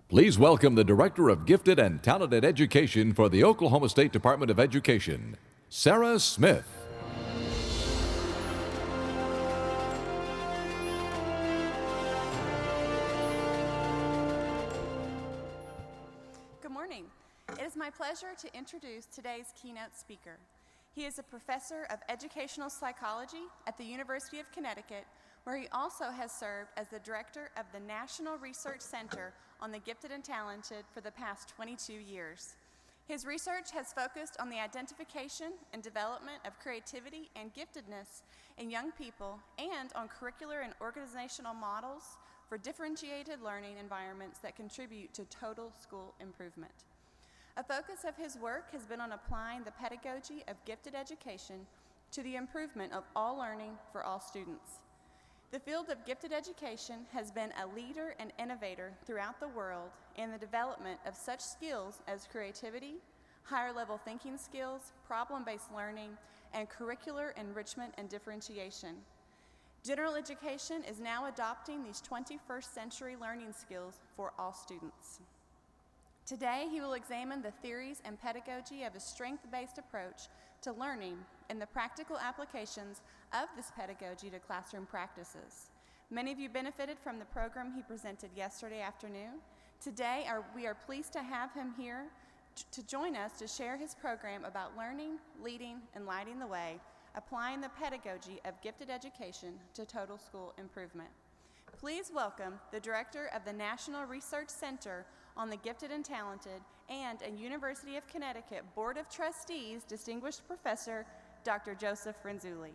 Please welcome the Director of Gifted and Talented Education for the Oklahoma State Department of Education, Sarah Smith. Good morning. It is my pleasure to introduce today's keynote speaker. He is a professor of educational psychology at the University of Connecticut, where he also has served as the director of the National Research Center on the Gifted and Talented for the past 22 years. His research has focused on the identification and development of creativity and giftedness in young people and on curricular and organizational models for differentiated learning environments that contribute to total school improvement. A focus of his work has been on applying the pedagogy of gifted education to the improvement of all learning for all students. The field of gifted education has been a leader and innovator throughout the world in the development of such skills as creativity, higher level thinking skills, problem-based learning, and curricular enrichment and differentiation. General education is now adopting these 21st century learning skills for all students. Today, he will examine the theories and pedagogy of a strength-based approach to learning and the practical applications of this pedagogy to classroom practices. Many of you benefited from the program he presented yesterday afternoon. Today, we are pleased to have him here to join us to share his program about learning, leading, and lighting the way, applying the pedagogy of gifted education to total school improvement. Please welcome the director of the National Research Center on the Gifted and Talented and a University of Connecticut Board of Trustees distinguished professor, Dr. Joseph Renzulli.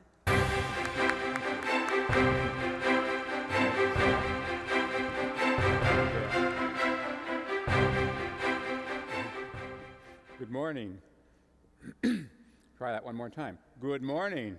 Good morning. Try that one more time. Good morning.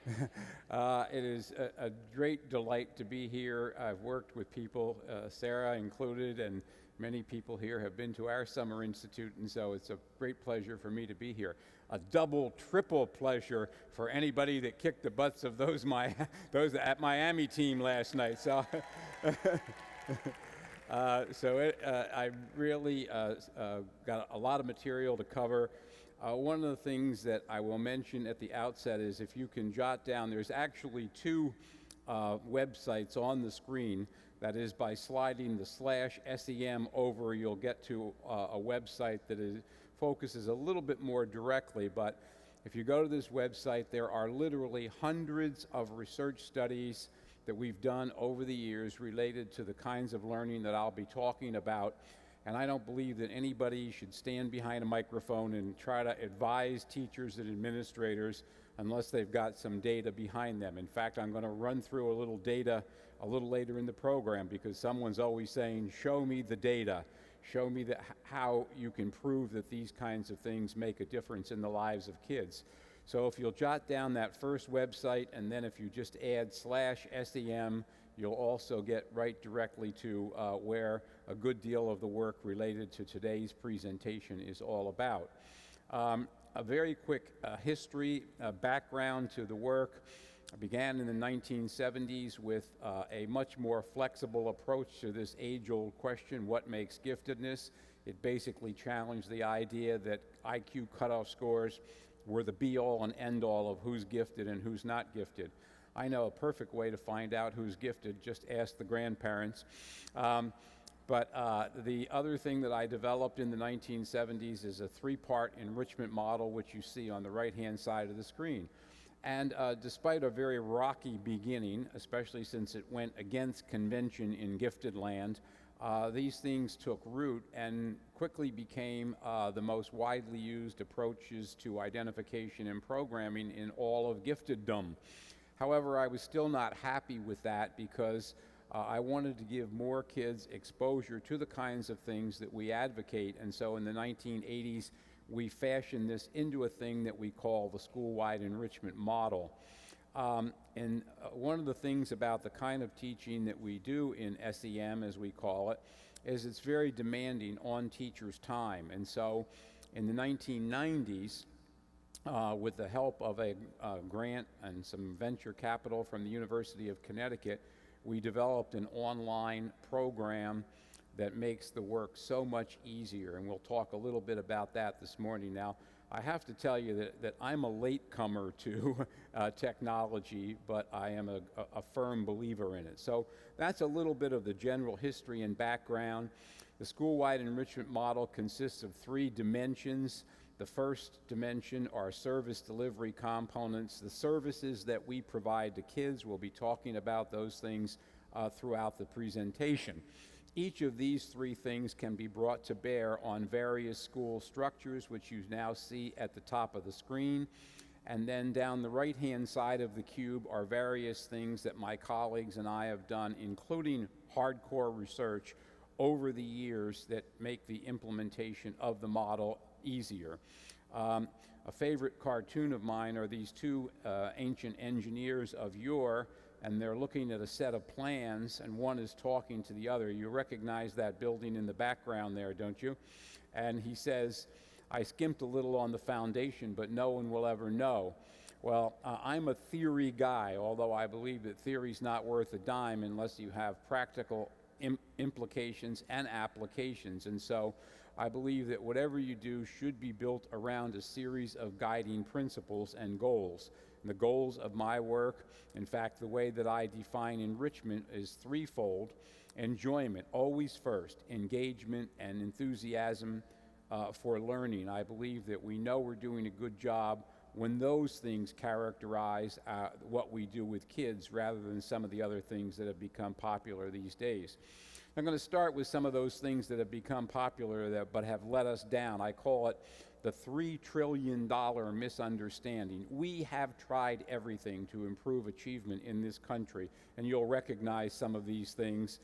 It is a great delight to be here. I've worked with people, Sarah included, and many people here have been to our summer institute, and so it's a great pleasure for me to be here. A double, triple pleasure for anybody that kicked the butts of those at Miami team last night. So, I really got a lot of material to cover. One of the things that I will mention at the outset is if you can jot down, there's actually two websites on the screen. That is, by sliding the /SEM over, you'll get to a website that focuses a little bit more directly. But if you go to this website, there are literally hundreds of research studies that we've done over the years related to the kinds of learning that I'll be talking about. And I don't believe that anybody should stand behind a microphone and try to advise teachers and administrators unless they've got some data behind them. In fact, I'm going to run through a little data a little later in the program because someone's always saying, show me the data. Show me how you can prove that these kinds of things make a difference in the lives of kids. So if you'll jot down that first website, and then if you just add /SEM, you'll also get right directly to where a good deal of the work related to today's presentation is all about. A very quick history, background to the work. I began in the 1970s with a much more flexible approach to this age-old question, what makes giftedness? It basically challenged the idea that IQ cutoff scores were the be-all and end-all of who's gifted and who's not gifted. I know a perfect way to find out who's gifted, just ask the grandparents. But the other thing that I developed in the 1970s is a three-part enrichment model, which you see on the right-hand side of the screen. And despite a very rocky beginning, especially since it went against convention in gifted land, these things took root and quickly became the most widely used approaches to identification and programming in all of gifteddom. However, I was still not happy with that because I wanted to give more kids exposure to the kinds of things that we advocate, and so in the 1980s, we fashioned this into a thing that we call the school-wide enrichment model. And one of the things about the kind of teaching that we do in SEM, as we call it, is it's very demanding on teachers' time. And so in the 1990s, with the help of a grant and some venture capital from the University of Connecticut, we developed an online program that makes the work so much easier, and we'll talk a little bit about that this morning. Now, I have to tell you that I'm a latecomer to technology, but I am a firm believer in it. So that's a little bit of the general history and background. The school-wide enrichment model consists of 3 dimensions. The first dimension are service delivery components, the services that we provide to kids. We'll be talking about those things throughout the presentation. Each of these 3 things can be brought to bear on various school structures, which you now see at the top of the screen. And then down the right-hand side of the cube are various things that my colleagues and I have done, including hardcore research over the years that make the implementation of the model easier. A favorite cartoon of mine are these 2 ancient engineers of yore, and they're looking at a set of plans, and one is talking to the other. You recognize that building in the background there, don't you? And he says, "I skimped a little on the foundation, but no one will ever know." Well, I'm a theory guy, although I believe that theory's not worth a dime unless you have practical implications and applications. And so I believe that whatever you do should be built around a series of guiding principles and goals. And the goals of my work, in fact, the way that I define enrichment is 3-fold. Enjoyment, always first. Engagement and enthusiasm for learning. I believe that we know we're doing a good job when those things characterize what we do with kids rather than some of the other things that have become popular these days. I'm going to start with some of those things that have become popular but have let us down. I call it the $3 trillion misunderstanding. We have tried everything to improve achievement in this country, and you'll recognize some of these things.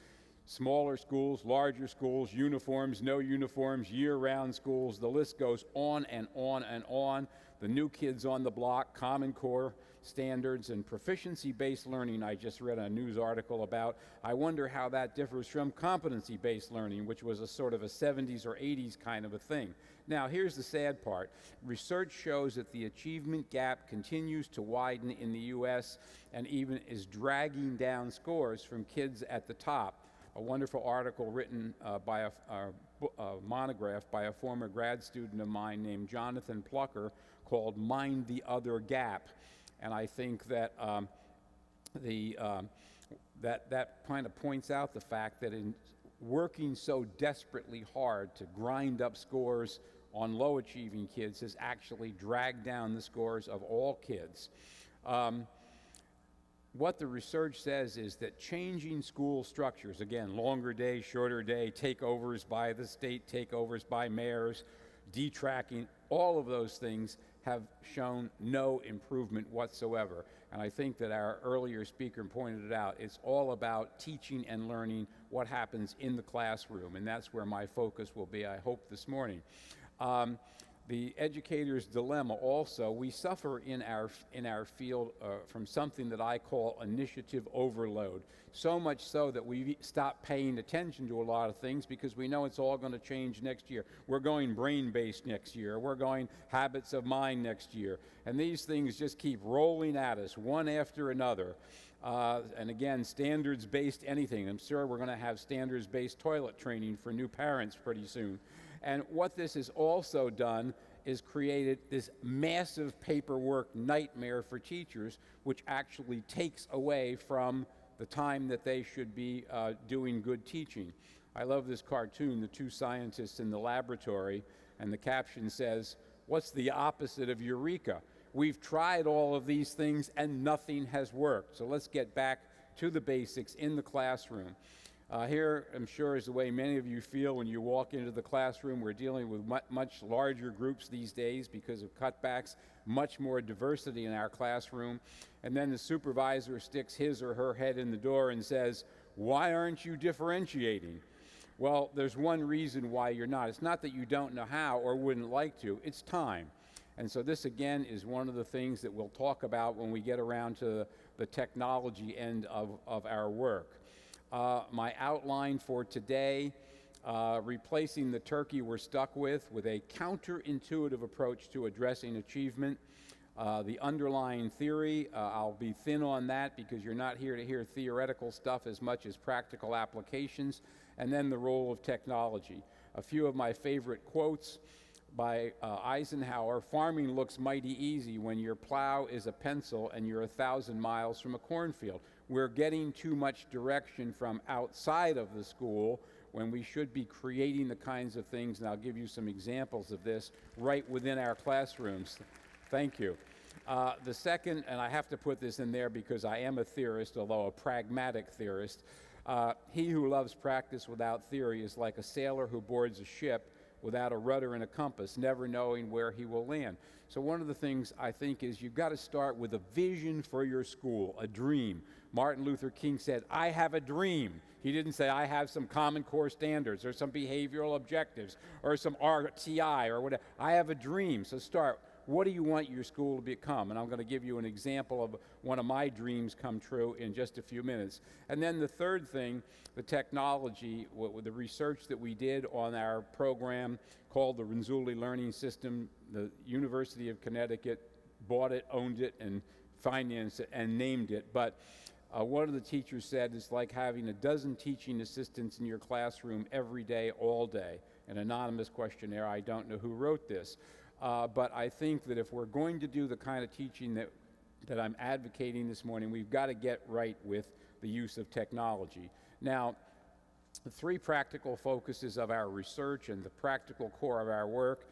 Smaller schools, larger schools, uniforms, no uniforms, year-round schools, the list goes on and on and on. The new kids on the block, Common Core standards, and proficiency-based learning I just read a news article about. I wonder how that differs from competency-based learning, which was a sort of a 70s or 80s kind of a thing. Now, here's the sad part. Research shows that the achievement gap continues to widen in the U.S. and even is dragging down scores from kids at the top. A wonderful article written by a monograph by a former grad student of mine named Jonathan Plucker called Mind the Other Gap. And I think that that kind of points out the fact that in working so desperately hard to grind up scores on low-achieving kids has actually dragged down the scores of all kids. What the research says is that changing school structures, again, longer day, shorter day, takeovers by the state, takeovers by mayors, detracking, all of those things have shown no improvement whatsoever. And I think that our earlier speaker pointed it out. It's all about teaching and learning what happens in the classroom, and that's where my focus will be, I hope, this morning. The educator's dilemma also, we suffer in our field from something that I call initiative overload. So much so that we stop paying attention to a lot of things because we know it's all going to change next year. We're going brain-based next year. We're going habits of mind next year. And these things just keep rolling at us one after another. And again, standards-based anything. I'm sure we're going to have standards-based toilet training for new parents pretty soon. And what this has also done is created this massive paperwork nightmare for teachers, which actually takes away from the time that they should be doing good teaching. I love this cartoon, the 2 scientists in the laboratory, and the caption says, "What's the opposite of eureka? We've tried all of these things and nothing has worked." So let's get back to the basics in the classroom. Here, I'm sure, is the way many of you feel when you walk into the classroom. We're dealing with much larger groups these days because of cutbacks, much more diversity in our classroom. And then the supervisor sticks his or her head in the door and says, "Why aren't you differentiating?" Well, there's one reason why you're not. It's not that you don't know how or wouldn't like to, it's time. And so this, again, is one of the things that we'll talk about when we get around to the technology end of our work. My outline for today, replacing the turkey we're stuck with a counterintuitive approach to addressing achievement. The underlying theory, I'll be thin on that because you're not here to hear theoretical stuff as much as practical applications. And then the role of technology. A few of my favorite quotes by Eisenhower: "Farming looks mighty easy when your plow is a pencil and you're 1,000 miles from a cornfield." We're getting too much direction from outside of the school when we should be creating the kinds of things, and I'll give you some examples of this, right within our classrooms. Thank you. The second, and I have to put this in there because I am a theorist, although a pragmatic theorist, he who loves practice without theory is like a sailor who boards a ship without a rudder and a compass, never knowing where he will land. So one of the things I think is you've got to start with a vision for your school, a dream. Martin Luther King said, "I have a dream." He didn't say, "I have some Common Core standards or some behavioral objectives or some RTI or whatever." I have a dream. So start. What do you want your school to become? And I'm going to give you an example of one of my dreams come true in just a few minutes. And then the third thing, the technology, with the research that we did on our program called the Renzulli Learning System. The University of Connecticut bought it, owned it, and financed it, and named it. But one of the teachers said it's like having a dozen teaching assistants in your classroom every day, all day. An anonymous questionnaire. I don't know who wrote this. But I think that if we're going to do the kind of teaching that I'm advocating this morning, we've got to get right with the use of technology. Now, the three practical focuses of our research and the practical core of our work,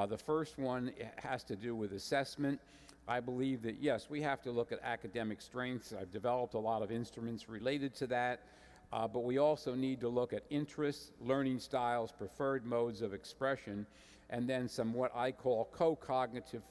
the first one has to do with assessment. I believe that, yes, we have to look at academic strengths. I've developed a lot of instruments related to that. But we also need to look at interests, learning styles, preferred modes of expression, and then some what I call co-cognitive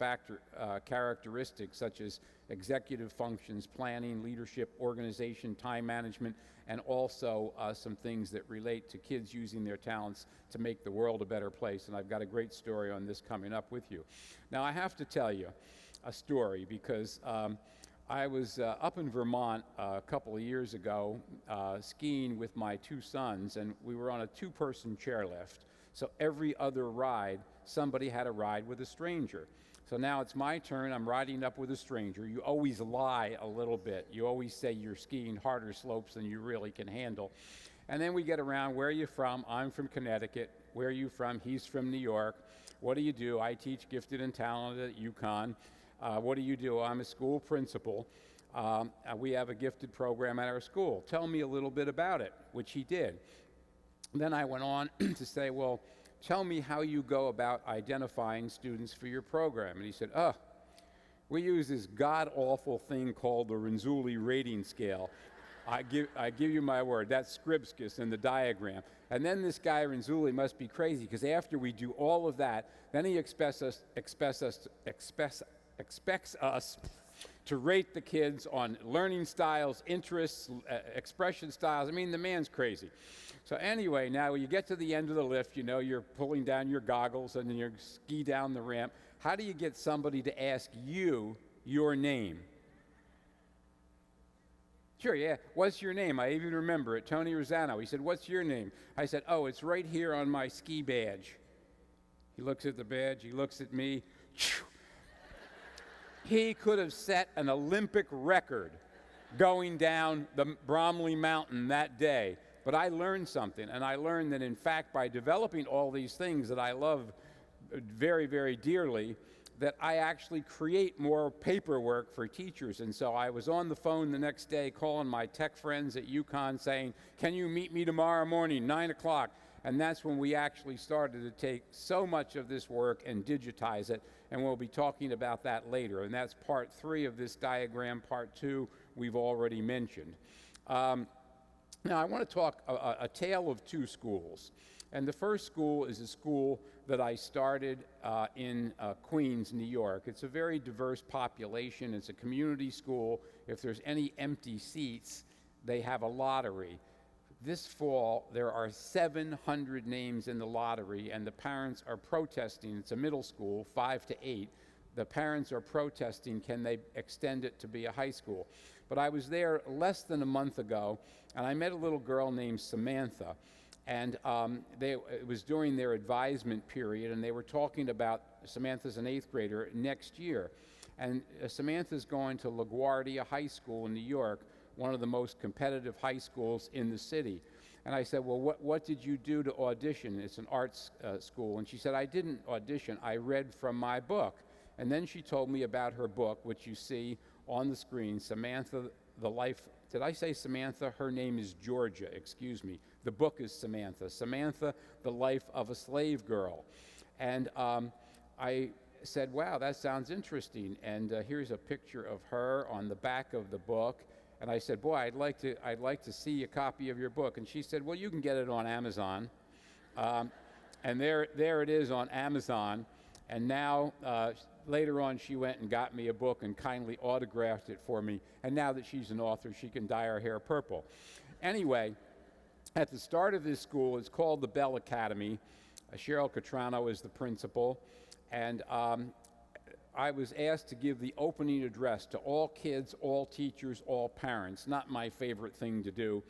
characteristics, such as executive functions, planning, leadership, organization, time management, and also some things that relate to kids using their talents to make the world a better place. And I've got a great story on this coming up with you. Now, I have to tell you a story because I was up in Vermont a couple of years ago skiing with my two sons, and we were on a two-person chairlift. So every other ride, somebody had a ride with a stranger. So now it's my turn. I'm riding up with a stranger. You always lie a little bit. You always say you're skiing harder slopes than you really can handle. And then we get around, where are you from? I'm from Connecticut. Where are you from? He's from New York. What do you do? I teach gifted and talented at UConn. What do you do? I'm a school principal. We have a gifted program at our school. Tell me a little bit about it, which he did. Then I went on to say, well, tell me how you go about identifying students for your program. And he said, we use this god-awful thing called the Renzulli rating scale. I give you my word, that's Scribskis in the diagram. And then this guy Renzulli must be crazy, because after we do all of that, then he expects us to rate the kids on learning styles, interests, expression styles. I mean, the man's crazy. So anyway, now you get to the end of the lift, you know, you're pulling down your goggles and then you ski down the ramp. How do you get somebody to ask you your name? Sure, yeah. What's your name? I even remember it. Tony Rosano. He said, what's your name? I said, oh, it's right here on my ski badge. He looks at the badge. He looks at me. He could have set an Olympic record going down the Bromley Mountain that day. But I learned something, and I learned that, in fact, by developing all these things that I love very, very dearly, that I actually create more paperwork for teachers. And so I was on the phone the next day calling my tech friends at UConn saying, can you meet me tomorrow morning, 9 o'clock? And that's when we actually started to take so much of this work and digitize it, and we'll be talking about that later. And that's part 3 of this diagram. Part 2 we've already mentioned. Now, I want to talk a tale of 2 schools. And the first school is a school that I started in Queens, New York. It's a very diverse population. It's a community school. If there's any empty seats, they have a lottery. This fall, there are 700 names in the lottery, and the parents are protesting. It's a middle school, 5 to 8. The parents are protesting, can they extend it to be a high school? But I was there less than a month ago, and I met a little girl named Samantha. And it was during their advisement period, and they were talking about, Samantha's an 8th grader, next year. And Samantha's going to LaGuardia High School in New York, one of the most competitive high schools in the city. And I said, well, what did you do to audition? It's an arts school. And she said, I didn't audition. I read from my book. And then she told me about her book, which you see on the screen, Samantha, the Life. Did I say Samantha? Her name is Georgia, excuse me. The book is Samantha. Samantha, the Life of a Slave Girl. And I said, wow, that sounds interesting. And here's a picture of her on the back of the book. And I said, boy, I'd like to see a copy of your book. And she said, well, you can get it on Amazon. And there it is on Amazon. And now, later on, she went and got me a book and kindly autographed it for me. And now that she's an author, she can dye her hair purple. Anyway, at the start of this school, it's called the Bell Academy. Cheryl Catrano is the principal. And I was asked to give the opening address to all kids, all teachers, all parents. Not my favorite thing to do.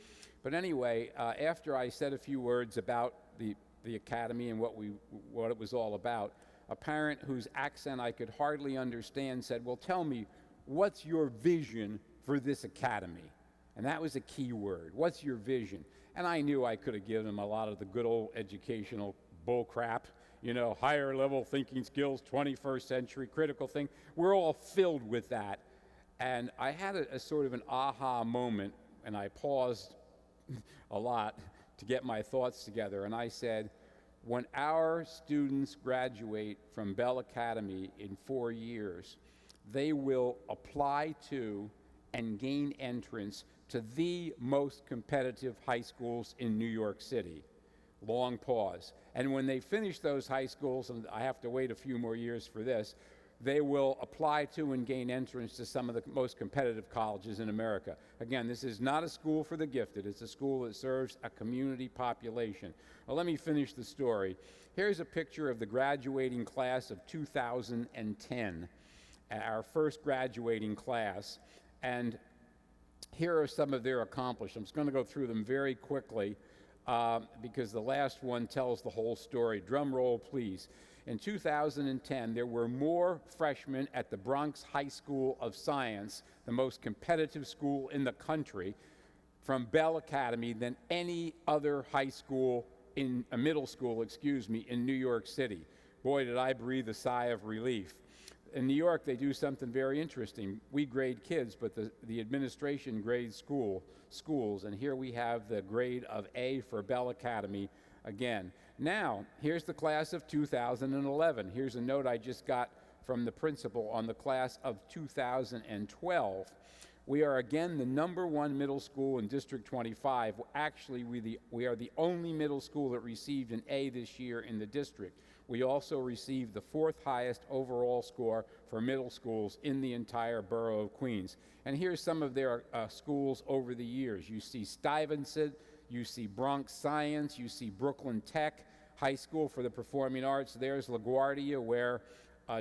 But anyway, after I said a few words about the academy and what it was all about, a parent whose accent I could hardly understand said, well, tell me, what's your vision for this academy? And that was a key word. What's your vision? And I knew I could have given him a lot of the good old educational bull crap. You know, higher level thinking skills, 21st century critical thing. We're all filled with that. And I had a sort of an aha moment, and I paused a lot to get my thoughts together. And I said, when our students graduate from Bell Academy in 4 years, they will apply to and gain entrance to the most competitive high schools in New York City. Long pause. And when they finish those high schools, and I have to wait a few more years for this, they will apply to and gain entrance to some of the most competitive colleges in America. Again, this is not a school for the gifted. It's a school that serves a community population. Well, let me finish the story. Here's a picture of the graduating class of 2010, our first graduating class. And here are some of their accomplishments. I'm going to go through them very quickly. Because the last one tells the whole story. Drum roll, please. In 2010, there were more freshmen at the Bronx High School of Science, the most competitive school in the country, from Bell Academy than any other high school middle school, in New York City. Boy, did I breathe a sigh of relief. In New York, they do something very interesting. We grade kids, but the administration grades schools, and here we have the grade of A for Bell Academy again. Now, here's the class of 2011. Here's a note I just got from the principal on the class of 2012. We are again the #1 middle school in District 25. Actually, we are the only middle school that received an A this year in the district. We also received the 4th highest overall score for middle schools in the entire borough of Queens. And here's some of their schools over the years. You see Stuyvesant, you see Bronx Science, you see Brooklyn Tech High School for the Performing Arts. There's LaGuardia, where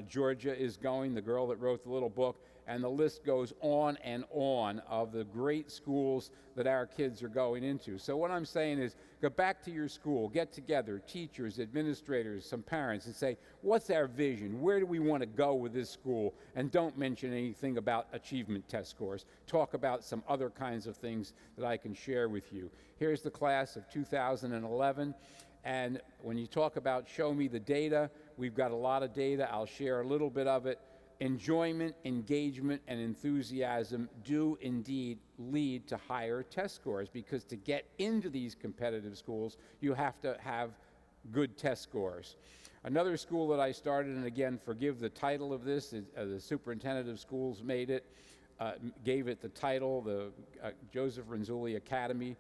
Georgia is going, the girl that wrote the little book. And the list goes on and on of the great schools that our kids are going into. So what I'm saying is, go back to your school, get together, teachers, administrators, some parents, and say, what's our vision? Where do we want to go with this school? And don't mention anything about achievement test scores. Talk about some other kinds of things that I can share with you. Here's the class of 2011. And when you talk about show me the data, we've got a lot of data. I'll share a little bit of it. Enjoyment, engagement, and enthusiasm do indeed lead to higher test scores, because to get into these competitive schools, you have to have good test scores. Another school that I started, and again, forgive the title of this, the superintendent of schools gave it the title, the Joseph Renzulli Academy.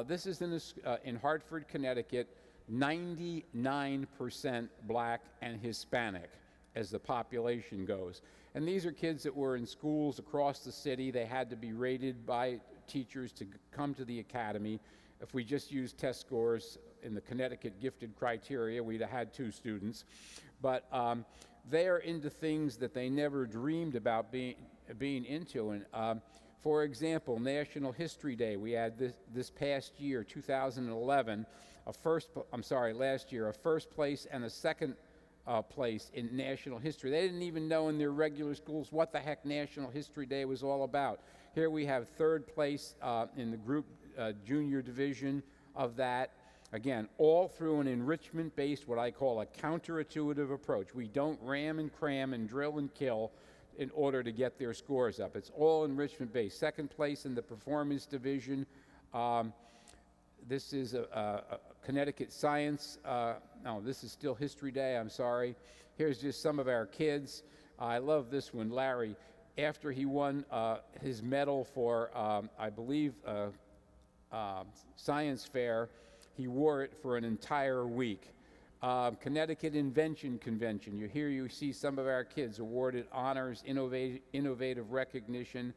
This is in Hartford, Connecticut, 99% black and Hispanic as the population goes. And these are kids that were in schools across the city. They had to be rated by teachers to come to the academy. If we just used test scores in the Connecticut gifted criteria, we'd have had 2 students. But they're into things that they never dreamed about being into. And for example, National History Day, we had this past year, 2011, last year, a first place and a second place in national history. They didn't even know in their regular schools what the heck National History Day was all about. Here we have third place in the group junior division of that. Again, all through an enrichment-based, what I call a counterintuitive approach. We don't ram and cram and drill and kill in order to get their scores up. It's all enrichment-based. Second place in the performance division. This is a Connecticut Science. No, this is still History Day, I'm sorry. Here's just some of our kids. I love this one, Larry. After he won his medal for, I believe, science fair, he wore it for an entire week. Connecticut Invention Convention. You see some of our kids awarded honors, innovative recognition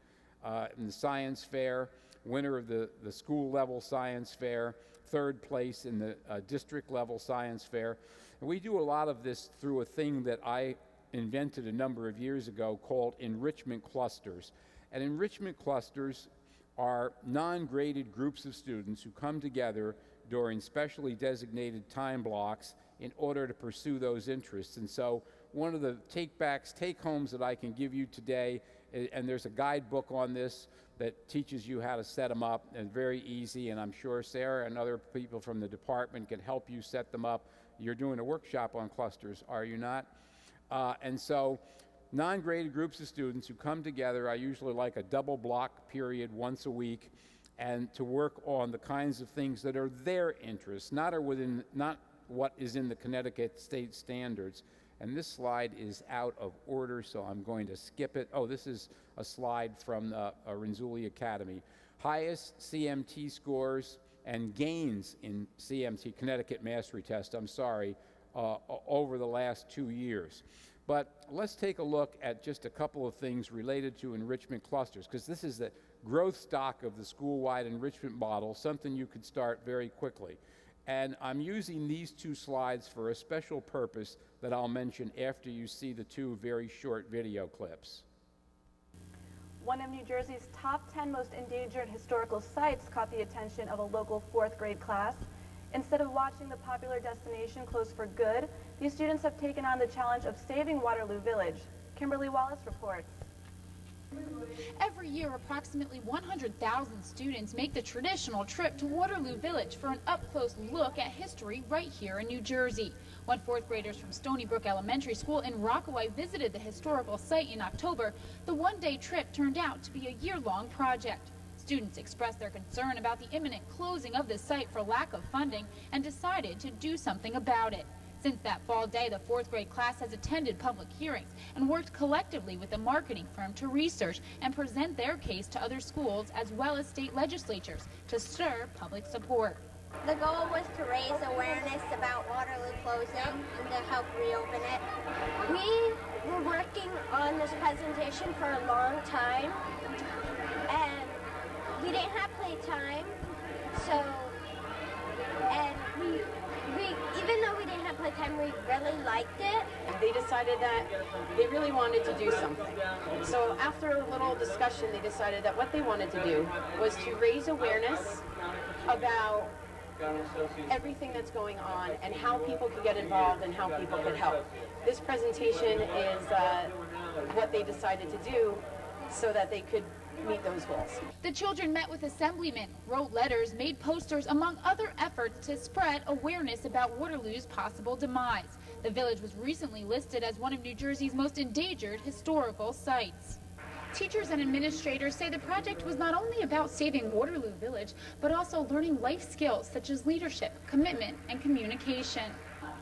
in the science fair, winner of the school level science fair, third place in the district level science fair. And we do a lot of this through a thing that I invented a number of years ago called Enrichment Clusters. And Enrichment Clusters are non-graded groups of students who come together during specially designated time blocks in order to pursue those interests. And so one of the take-homes that I can give you today, and there's a guidebook on this that teaches you how to set them up, and very easy, and I'm sure Sarah and other people from the department can help you set them up. You're doing a workshop on clusters, are you not? And so non-graded groups of students who come together, I usually like a double block period once a week, and to work on the kinds of things that are their interests, not what is in the Connecticut state standards. And this slide is out of order, so I'm going to skip it. Oh, this is a slide from the Renzulli Academy. Highest CMT scores and gains in CMT, Connecticut Mastery Test, I'm sorry, over the last 2 years. But let's take a look at just a couple of things related to enrichment clusters, because this is the growth stock of the school-wide enrichment model, something you could start very quickly. And I'm using these two slides for a special purpose that I'll mention after you see the two very short video clips. One of New Jersey's top 10 most endangered historical sites caught the attention of a local 4th grade class. Instead of watching the popular destination close for good, these students have taken on the challenge of saving Waterloo Village. Kimberly Wallace reports. Every year, approximately 100,000 students make the traditional trip to Waterloo Village for an up-close look at history right here in New Jersey. When 4th graders from Stony Brook Elementary School in Rockaway visited the historical site in October, the one-day trip turned out to be a year-long project. Students expressed their concern about the imminent closing of the site for lack of funding and decided to do something about it. Since that fall day, the 4th grade class has attended public hearings and worked collectively with a marketing firm to research and present their case to other schools as well as state legislatures to stir public support. The goal was to raise awareness about Waterloo closing and to help reopen it. We were working on this presentation for a long time, and we didn't have playtime, and even though we didn't have playtime, we really liked it. They decided that they really wanted to do something. So after a little discussion, they decided that what they wanted to do was to raise awareness about everything that's going on and how people could get involved and how people could help. This presentation is what they decided to do so that they could meet those goals. The children met with assemblymen, wrote letters, made posters, among other efforts to spread awareness about Waterloo's possible demise. The village was recently listed as one of New Jersey's most endangered historical sites. Teachers and administrators say the project was not only about saving Waterloo Village, but also learning life skills such as leadership, commitment, and communication.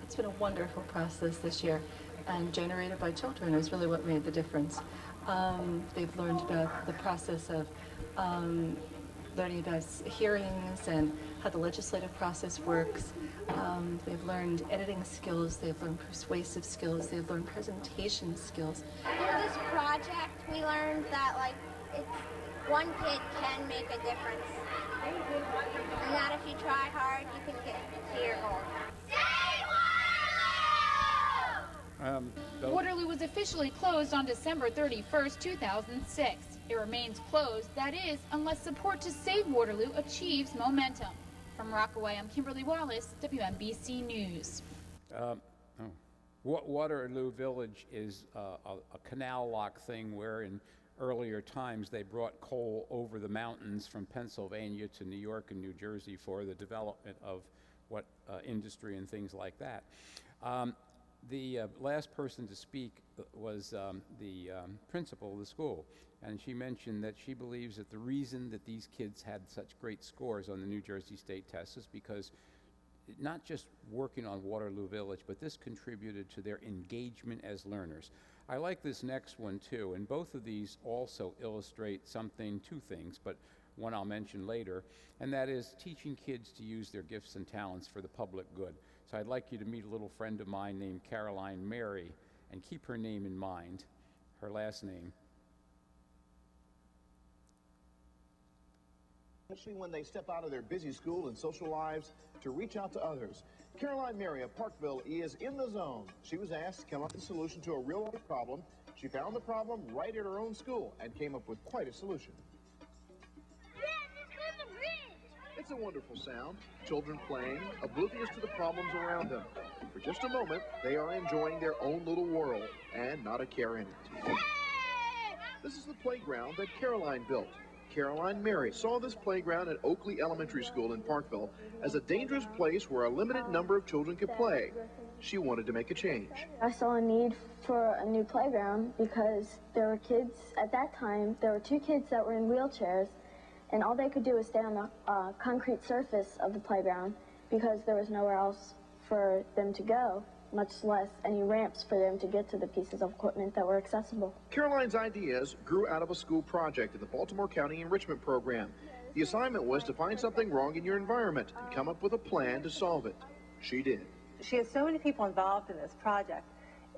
It's been a wonderful process this year, and generated by children is really what made the difference. They've learned about the process of learning about hearings and how the legislative process works. They've learned editing skills, they've learned persuasive skills, they've learned presentation skills. Through this project, we learned that one kid can make a difference, and that if you try hard, you can get to your goal. Waterloo was officially closed on December 31st, 2006. It remains closed, that is, unless support to save Waterloo achieves momentum. From Rockaway, I'm Kimberly Wallace, WNBC News. Waterloo Village is a canal lock thing where in earlier times they brought coal over the mountains from Pennsylvania to New York and New Jersey for the development of what industry and things like that. The last person to speak was the principal of the school, and she mentioned that she believes that the reason that these kids had such great scores on the New Jersey State test is because not just working on Waterloo Village, but this contributed to their engagement as learners. I like this next one too, and both of these also illustrate two things, but one I'll mention later, and that is teaching kids to use their gifts and talents for the public good. So I'd like you to meet a little friend of mine named Caroline Mary, and keep her name in mind, her last name. Especially when they step out of their busy school and social lives to reach out to others. Caroline Mary of Parkville is in the zone. She was asked to come up with a solution to a real-life problem. She found the problem right at her own school and came up with quite a solution. It's a wonderful sound. Children playing, oblivious to the problems around them. For just a moment, they are enjoying their own little world and not a care in it. This is the playground that Caroline built. Caroline Mary saw this playground at Oakley Elementary School in Parkville as a dangerous place where a limited number of children could play. She wanted to make a change. I saw a need for a new playground because there were kids, at that time, there were 2 kids that were in wheelchairs, and all they could do was stay on the concrete surface of the playground because there was nowhere else for them to go, much less any ramps for them to get to the pieces of equipment that were accessible. Caroline's ideas grew out of a school project in the Baltimore County Enrichment Program. The assignment was to find something wrong in your environment and come up with a plan to solve it. She did. She has so many people involved in this project,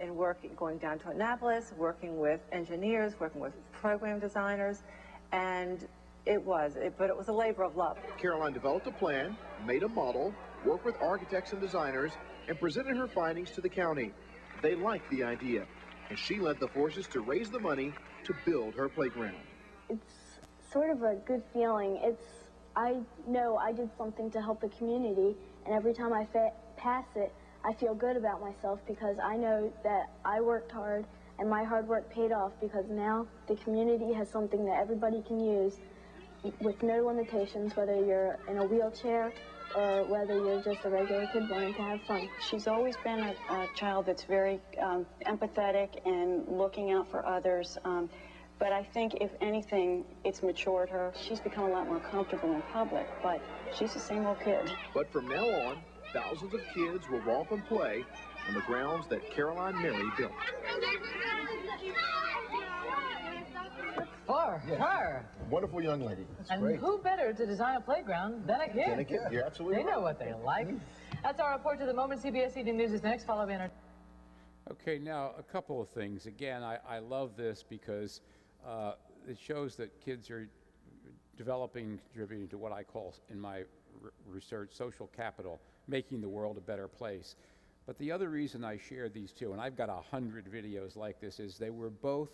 in going down to Annapolis, working with engineers, working with program designers, and it was a labor of love. Caroline developed a plan, made a model, worked with architects and designers, and presented her findings to the county. They liked the idea, and she led the forces to raise the money to build her playground. It's sort of a good feeling. I know I did something to help the community, and every time I pass it, I feel good about myself because I know that I worked hard and my hard work paid off, because now the community has something that everybody can use with no limitations, whether you're in a wheelchair or whether you're just a regular kid wanting to have fun. She's always been a child that's very empathetic and looking out for others. But I think, if anything, it's matured her. She's become a lot more comfortable in public, but she's the same old kid. But from now on, thousands of kids will walk and play on the grounds that Caroline Mary built. For her. Wonderful young lady. That's and great. Who better to design a playground than a kid? Than a kid. You're absolutely They know what they like. That's our report to the moment. CBS Evening News is next. Follow me. Okay, now a couple of things. Again, I love this because it shows that kids are contributing to what I call in my research social capital, making the world a better place. But the other reason I shared these two, and I've got 100 videos like this, is they were both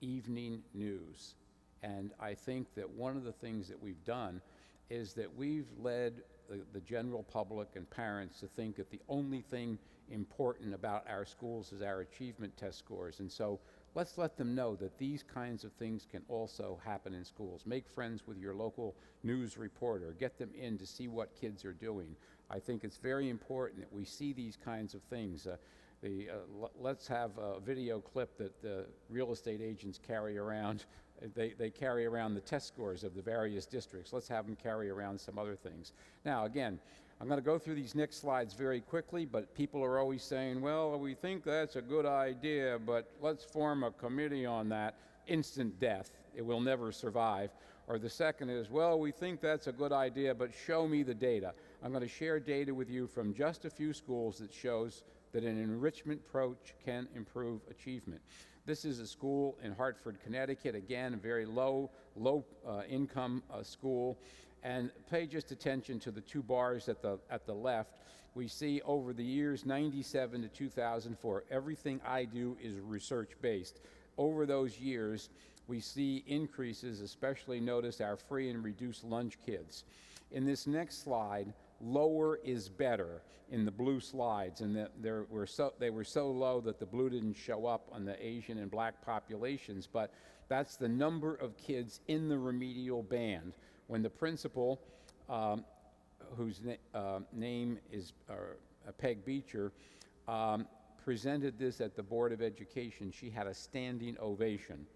evening news. And I think that one of the things that we've done is that we've led the general public and parents to think that the only thing important about our schools is our achievement test scores. And so let's let them know that these kinds of things can also happen in schools. Make friends with your local news reporter. Get them in to see what kids are doing. I think it's very important that we see these kinds of things. Let's have a video clip that the real estate agents carry around. They carry around the test scores of the various districts. Let's have them carry around some other things. Now, again, I'm going to go through these next slides very quickly, but people are always saying, well, we think that's a good idea, but let's form a committee on that. Instant death. It will never survive. Or the second is, well, we think that's a good idea, but show me the data. I'm going to share data with you from just a few schools that shows that an enrichment approach can improve achievement. This is a school in Hartford, Connecticut, again, a very low income school. And pay just attention to the two bars at the left. We see over the years 97 to 2004, everything I do is research-based. Over those years, we see increases, especially notice our free and reduced lunch kids. In this next slide, lower is better in the blue slides, and that they were so low that the blue didn't show up on the Asian and black populations, but that's the number of kids in the remedial band. When the principal, whose name is Peg Beecher, presented this at the Board of Education, she had a standing ovation.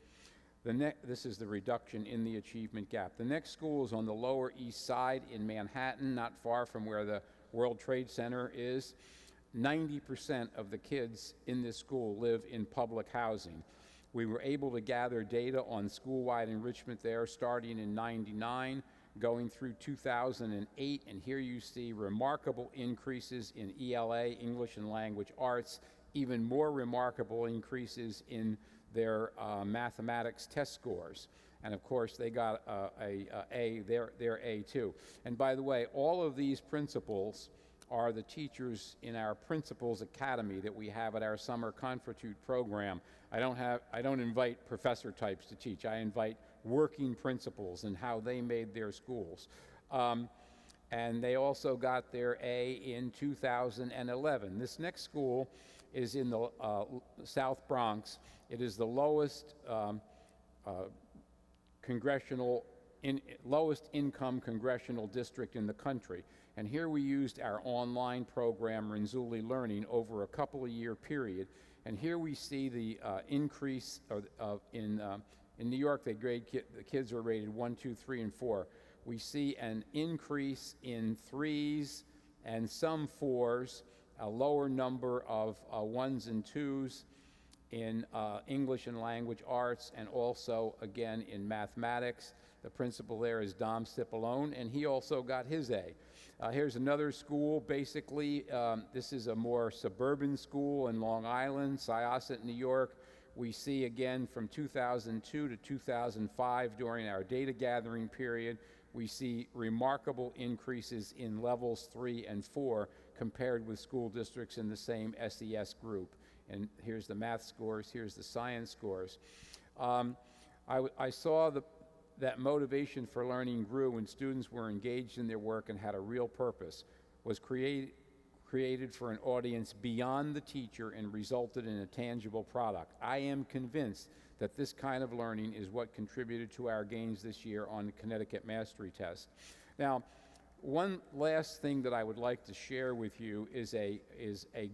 This is the reduction in the achievement gap. The next school is on the Lower East Side in Manhattan, not far from where the World Trade Center is. 90% of the kids in this school live in public housing. We were able to gather data on school-wide enrichment there starting in '99, going through 2008, and here you see remarkable increases in ELA, English and Language Arts, even more remarkable increases in their mathematics test scores. And of course, they got their A too. And by the way, all of these principals are the teachers in our Principals Academy that we have at our Summer Confortute program. I don't invite professor types to teach. I invite working principals and how they made their schools. And they also got their A in 2011. This next school is in the South Bronx. It is the lowest lowest income congressional district in the country. And here we used our online program, Renzulli Learning, over a couple of year period. And here we see the increase in New York, the kids are rated 1, 2, 3, and 4. We see an increase in 3s and some 4s, a lower number of 1s and 2s in English and Language Arts, and also, again, in mathematics. The principal there is Dom Cipollone, and he also got his A. Here's another school. Basically, this is a more suburban school in Long Island, Syosset, New York. We see, again, from 2002 to 2005, during our data gathering period, we see remarkable increases in levels 3 and 4 compared with school districts in the same SES group. And here's the math scores, here's the science scores. I saw that motivation for learning grew when students were engaged in their work and had a real purpose, was created for an audience beyond the teacher and resulted in a tangible product. I am convinced that this kind of learning is what contributed to our gains this year on the Connecticut Mastery Test. Now, one last thing that I would like to share with you is a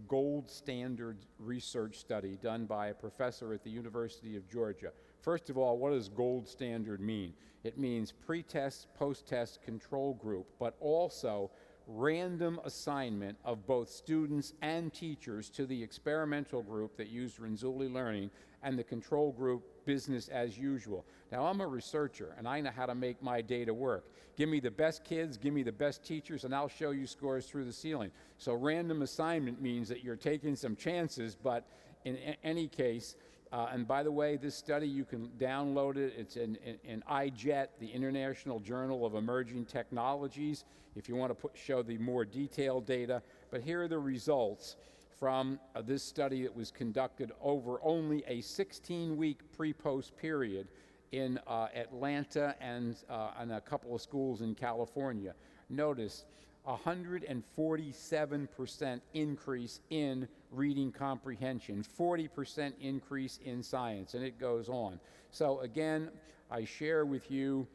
gold standard research study done by a professor at the University of Georgia. First of all, what does gold standard mean? It means pre-test, post-test control group, but also random assignment of both students and teachers to the experimental group that used Renzulli Learning and the control group business as usual. Now, I'm a researcher and I know how to make my data work. Give me the best kids, give me the best teachers, and I'll show you scores through the ceiling. So random assignment means that you're taking some chances, but in any case, and by the way, this study, you can download it. It's in IJET, the International Journal of Emerging Technologies, if you want to show the more detailed data. But here are the results from this study that was conducted over only a 16-week pre-post period in Atlanta and a couple of schools in California. Notice 147% increase in reading comprehension, 40% increase in science, and it goes on. So again, I share with you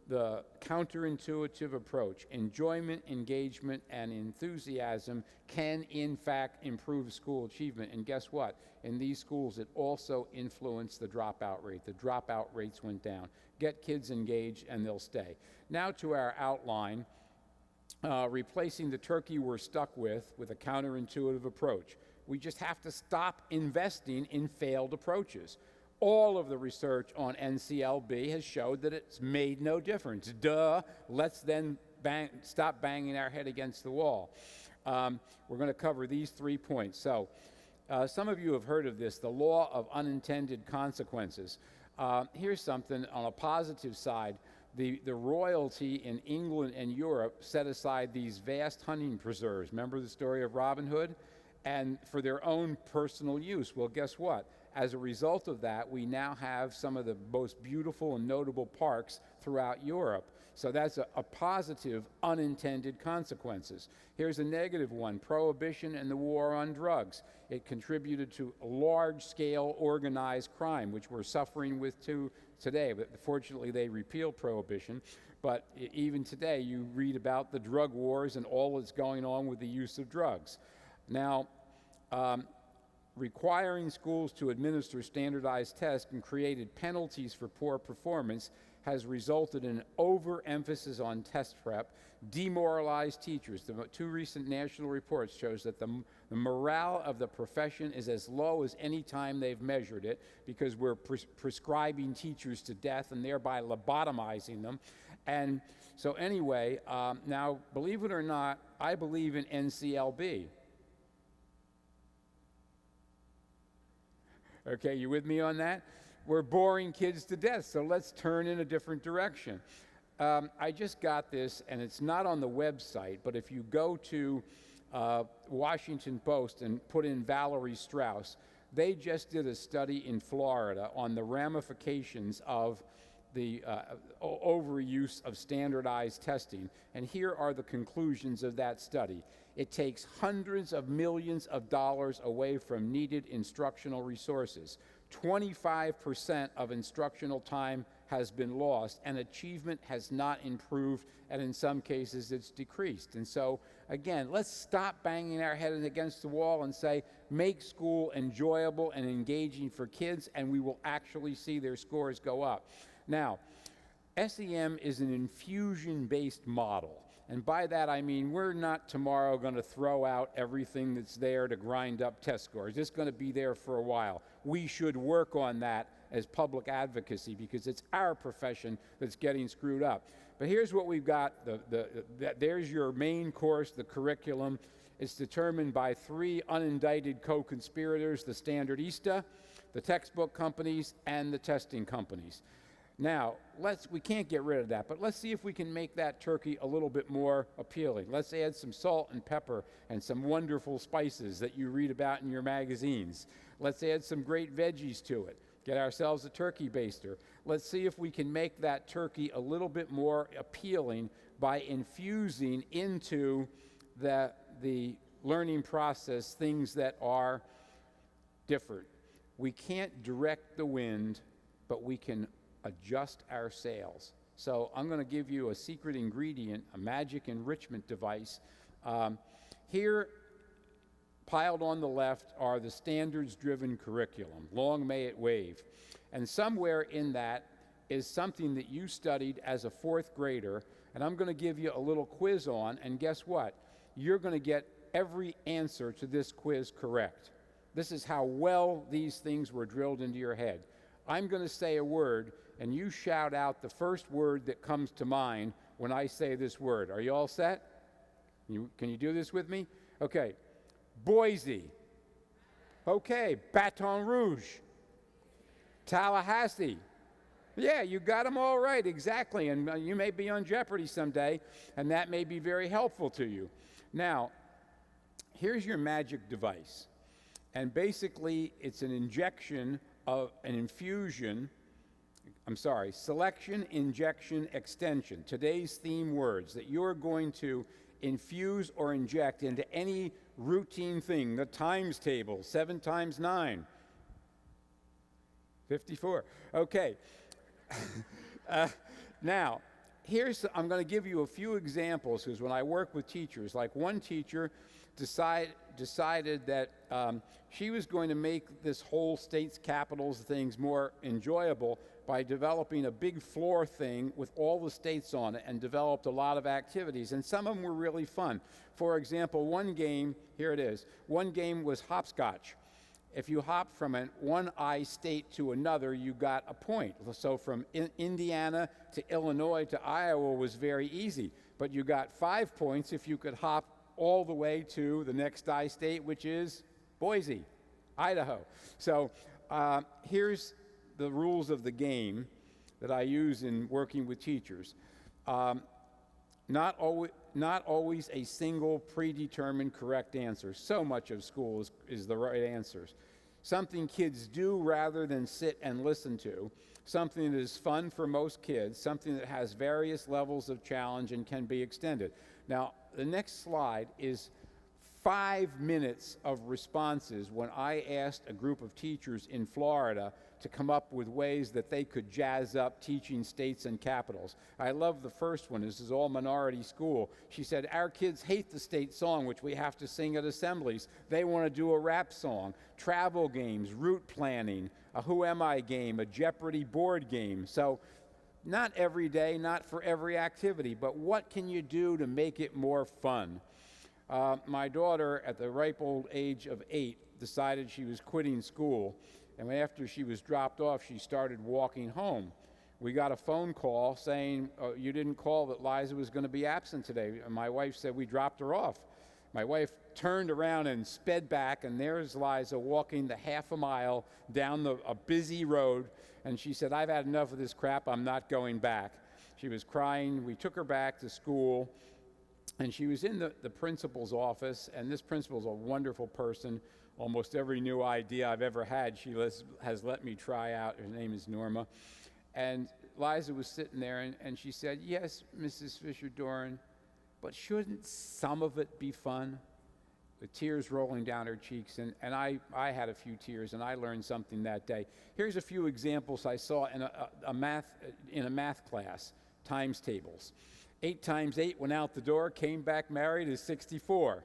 the counterintuitive approach. Enjoyment, engagement, and enthusiasm can in fact improve school achievement. And guess what? In these schools, it also influenced the dropout rate. The dropout rates went down. Get kids engaged and they'll stay. Now to our outline. Replacing the turkey we're stuck with a counterintuitive approach. We just have to stop investing in failed approaches. All of the research on NCLB has showed that it's made no difference. Duh, let's then stop banging our head against the wall. We're going to cover these 3 points. So, some of you have heard of this, the Law of Unintended Consequences. Here's something on a positive side. The royalty in England and Europe set aside these vast hunting preserves. Remember the story of Robin Hood? And for their own personal use. Well, guess what? As a result of that, we now have some of the most beautiful and notable parks throughout Europe. So that's a positive unintended consequences. Here's a negative one, Prohibition and the war on drugs. It contributed to large-scale organized crime, which we're suffering with today. But fortunately, they repealed Prohibition. But even today, you read about the drug wars and all that's going on with the use of drugs. Now, requiring schools to administer standardized tests and created penalties for poor performance has resulted in an overemphasis on test prep, demoralized teachers. The two recent national reports shows that the morale of the profession is as low as any time they've measured it, because we're prescribing teachers to death and thereby lobotomizing them. And so anyway, now, believe it or not, I believe in NCLB. Okay, you with me on that? We're boring kids to death, so let's turn in a different direction. I just got this, and it's not on the website, but if you go to Washington Post and put in Valerie Strauss, they just did a study in Florida on the ramifications of the overuse of standardized testing. And here are the conclusions of that study. It takes hundreds of millions of dollars away from needed instructional resources. 25% of instructional time has been lost, and achievement has not improved, and in some cases it's decreased. And so, again, let's stop banging our head against the wall and say, make school enjoyable and engaging for kids, and we will actually see their scores go up. Now, SEM is an infusion-based model. And by that I mean we're not tomorrow going to throw out everything that's there to grind up test scores. It's going to be there for a while. We should work on that as public advocacy, because it's our profession that's getting screwed up. But here's what we've got. There's your main course, the curriculum. It's determined by 3 unindicted co-conspirators, the Standardista, the textbook companies, and the testing companies. Now, we can't get rid of that, but let's see if we can make that turkey a little bit more appealing. Let's add some salt and pepper and some wonderful spices that you read about in your magazines. Let's add some great veggies to it. Get ourselves a turkey baster. Let's see if we can make that turkey a little bit more appealing by infusing into the learning process things that are different. We can't direct the wind, but we can adjust our sails. So I'm going to give you a secret ingredient, a magic enrichment device. Here, piled on the left, are the standards-driven curriculum. Long may it wave. And somewhere in that is something that you studied as a 4th grader, and I'm going to give you a little quiz on, and guess what? You're going to get every answer to this quiz correct. This is how well these things were drilled into your head. I'm going to say a word, and you shout out the first word that comes to mind when I say this word. Are you all set? Can you do this with me? Okay. Boise. Okay. Baton Rouge. Tallahassee. Yeah, you got them all right, exactly. And you may be on Jeopardy someday, and that may be very helpful to you. Now, here's your magic device. And basically, it's an injection of an infusion. Selection, injection, extension. Today's theme words that you're going to infuse or inject into any routine thing. The times table, 7 times 9. 54. Okay. Now, I'm going to give you a few examples, because when I work with teachers, like one teacher decided that she was going to make this whole state's capitals things more enjoyable by developing a big floor thing with all the states on it, and developed a lot of activities, and some of them were really fun. For example, one game was hopscotch. If you hopped from one I state to another, you got a point. So from Indiana to Illinois to Iowa was very easy, but you got 5 points if you could hop all the way to the next I state, which is Boise, Idaho. So here's the rules of the game that I use in working with teachers. Not always a single predetermined correct answer. So much of school is the right answers. something kids do rather than sit and listen to, something that is fun for most kids, something that has various levels of challenge and can be extended. Now, the next slide is 5 minutes of responses when I asked a group of teachers in Florida to come up with ways that they could jazz up teaching states and capitals. I love the first one. This is all minority school. She said, our kids hate the state song, which we have to sing at assemblies. They want to do a rap song, travel games, route planning, a Who Am I game, a Jeopardy board game. So not every day, not for every activity, but what can you do to make it more fun? My daughter, at the ripe old age of 8, decided she was quitting school, and after she was dropped off, she started walking home. We got a phone call saying, you didn't call that Liza was going to be absent today. And my wife said, we dropped her off. My wife turned around and sped back, and there's Liza walking the half a mile down a busy road, and she said, I've had enough of this crap, I'm not going back. She was crying. We took her back to school, and she was in the principal's office, and this principal's a wonderful person. Almost every new idea I've ever had, she has let me try out. Her name is Norma. And Liza was sitting there, and she said, yes, Mrs. Fisher-Doran, but shouldn't some of it be fun? With tears rolling down her cheeks, and I had a few tears, and I learned something that day. Here's a few examples I saw in a math class, times tables. 8 times 8 went out the door, came back married is 64.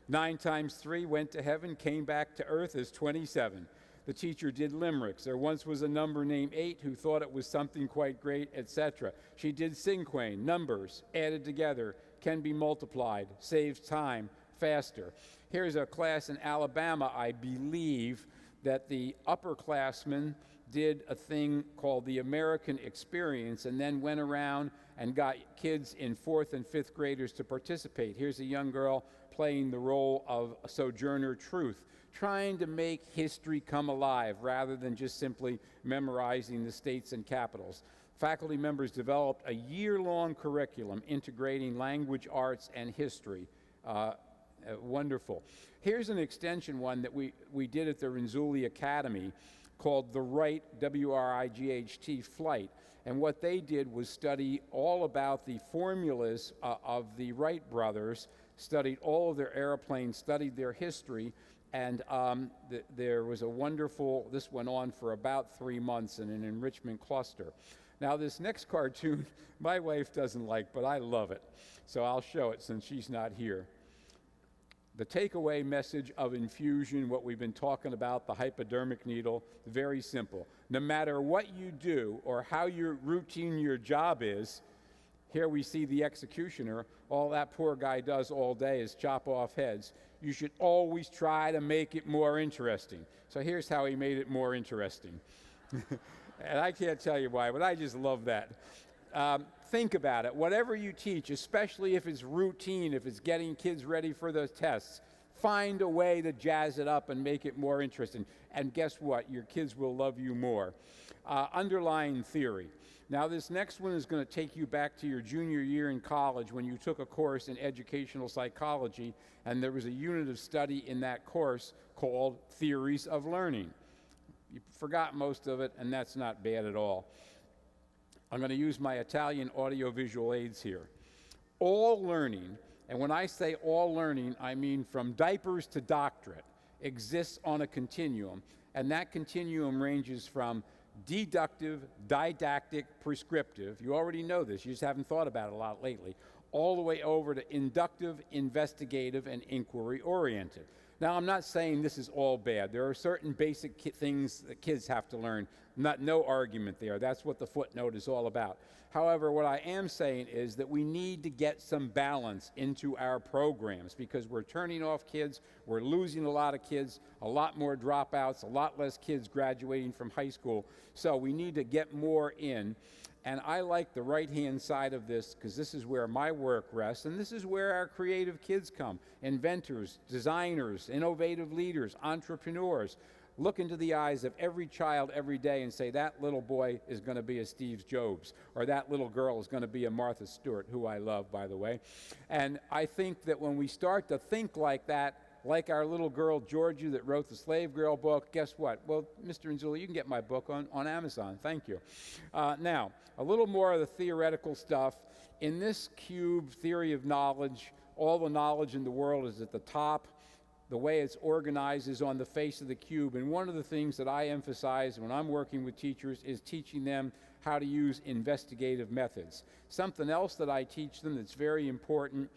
9 times 3 went to heaven, came back to earth as 27. The teacher did limericks. There once was a number named 8 who thought it was something quite great, etc. She did cinquain, numbers added together, can be multiplied, saves time, faster. Here's a class in Alabama, I believe, that the upperclassmen did a thing called the American Experience and then went around and got kids in 4th and 5th graders to participate. Here's a young girl playing the role of Sojourner Truth, trying to make history come alive rather than just simply memorizing the states and capitals. Faculty members developed a year-long curriculum integrating language, arts, and history. Wonderful. Here's an extension one that we did at the Renzulli Academy called the Wright, W-R-I-G-H-T, Flight. And what they did was study all about the formulas of the Wright brothers, studied all of their airplanes, studied their history, and there was a wonderful, this went on for about 3 months in an enrichment cluster. Now this next cartoon, my wife doesn't like, but I love it. So I'll show it since she's not here. The takeaway message of infusion, what we've been talking about, the hypodermic needle, very simple. No matter what you do or how routine your job is, here we see the executioner. All that poor guy does all day is chop off heads. You should always try to make it more interesting. So here's how he made it more interesting. And I can't tell you why, but I just love that. Think about it. Whatever you teach, especially if it's routine, if it's getting kids ready for those tests, find a way to jazz it up and make it more interesting. And guess what? Your kids will love you more. Underlying theory. Now, this next one is going to take you back to your junior year in college when you took a course in educational psychology, and there was a unit of study in that course called Theories of Learning. You forgot most of it, and that's not bad at all. I'm going to use my Italian audiovisual aids here. All learning, and when I say all learning, I mean from diapers to doctorate, exists on a continuum, and that continuum ranges from deductive, didactic, prescriptive, you already know this, you just haven't thought about it a lot lately, all the way over to inductive, investigative, and inquiry-oriented. Now, I'm not saying this is all bad. There are certain basic things that kids have to learn. No argument there. That's what the footnote is all about. However, what I am saying is that we need to get some balance into our programs because we're turning off kids, we're losing a lot of kids, a lot more dropouts, a lot less kids graduating from high school. So we need to get more in. And I like the right-hand side of this because this is where my work rests, and this is where our creative kids come. Inventors, designers, innovative leaders, entrepreneurs. Look into the eyes of every child every day and say, that little boy is going to be a Steve Jobs, or that little girl is going to be a Martha Stewart, who I love, by the way. And I think that when we start to think like that, like our little girl Georgia that wrote the Slave Girl book. Guess what? Well, Mr. Renzulli, you can get my book on Amazon. Thank you. Now, a little more of the theoretical stuff. In this cube theory of knowledge, all the knowledge in the world is at the top. The way it's organized is on the face of the cube. And one of the things that I emphasize when I'm working with teachers is teaching them how to use investigative methods. Something else that I teach them that's very important,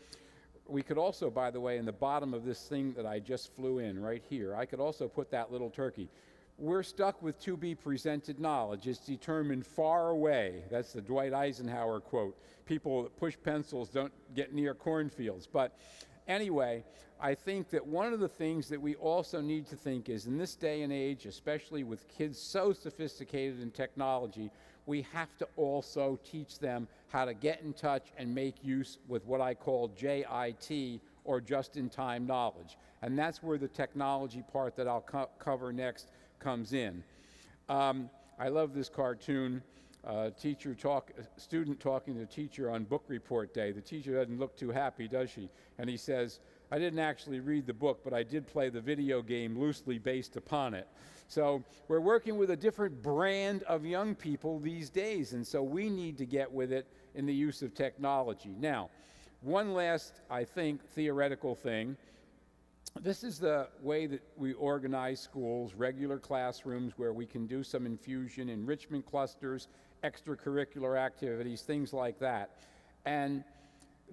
we could also, by the way, in the bottom of this thing that I just flew in right here, I could also put that little turkey. We're stuck with to be presented knowledge. It's determined far away. That's the Dwight Eisenhower quote. People that push pencils don't get near cornfields. But anyway, I think that one of the things that we also need to think is in this day and age, especially with kids so sophisticated in technology, we have to also teach them how to get in touch and make use with what I call JIT, or just-in-time knowledge. And that's where the technology part that I'll cover next comes in. I love this cartoon. Student talking to teacher on book report day. The teacher doesn't look too happy, does she? And he says, I didn't actually read the book, but I did play the video game loosely based upon it. So we're working with a different brand of young people these days, and so we need to get with it in the use of technology. Now, one last, I think, theoretical thing. This is the way that we organize schools, regular classrooms where we can do some infusion, enrichment clusters, extracurricular activities, things like that. And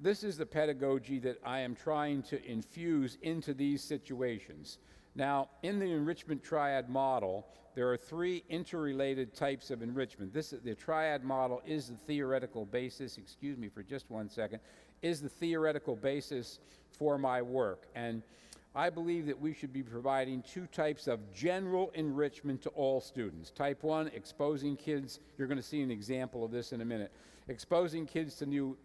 this is the pedagogy that I am trying to infuse into these situations. Now, in the enrichment triad model, there are three interrelated types of enrichment. The triad model is the theoretical basis, excuse me for just one second, is the theoretical basis for my work. And I believe that we should be providing two types of general enrichment to all students. Type 1, exposing kids, you're going to see an example of this in a minute, exposing kids to new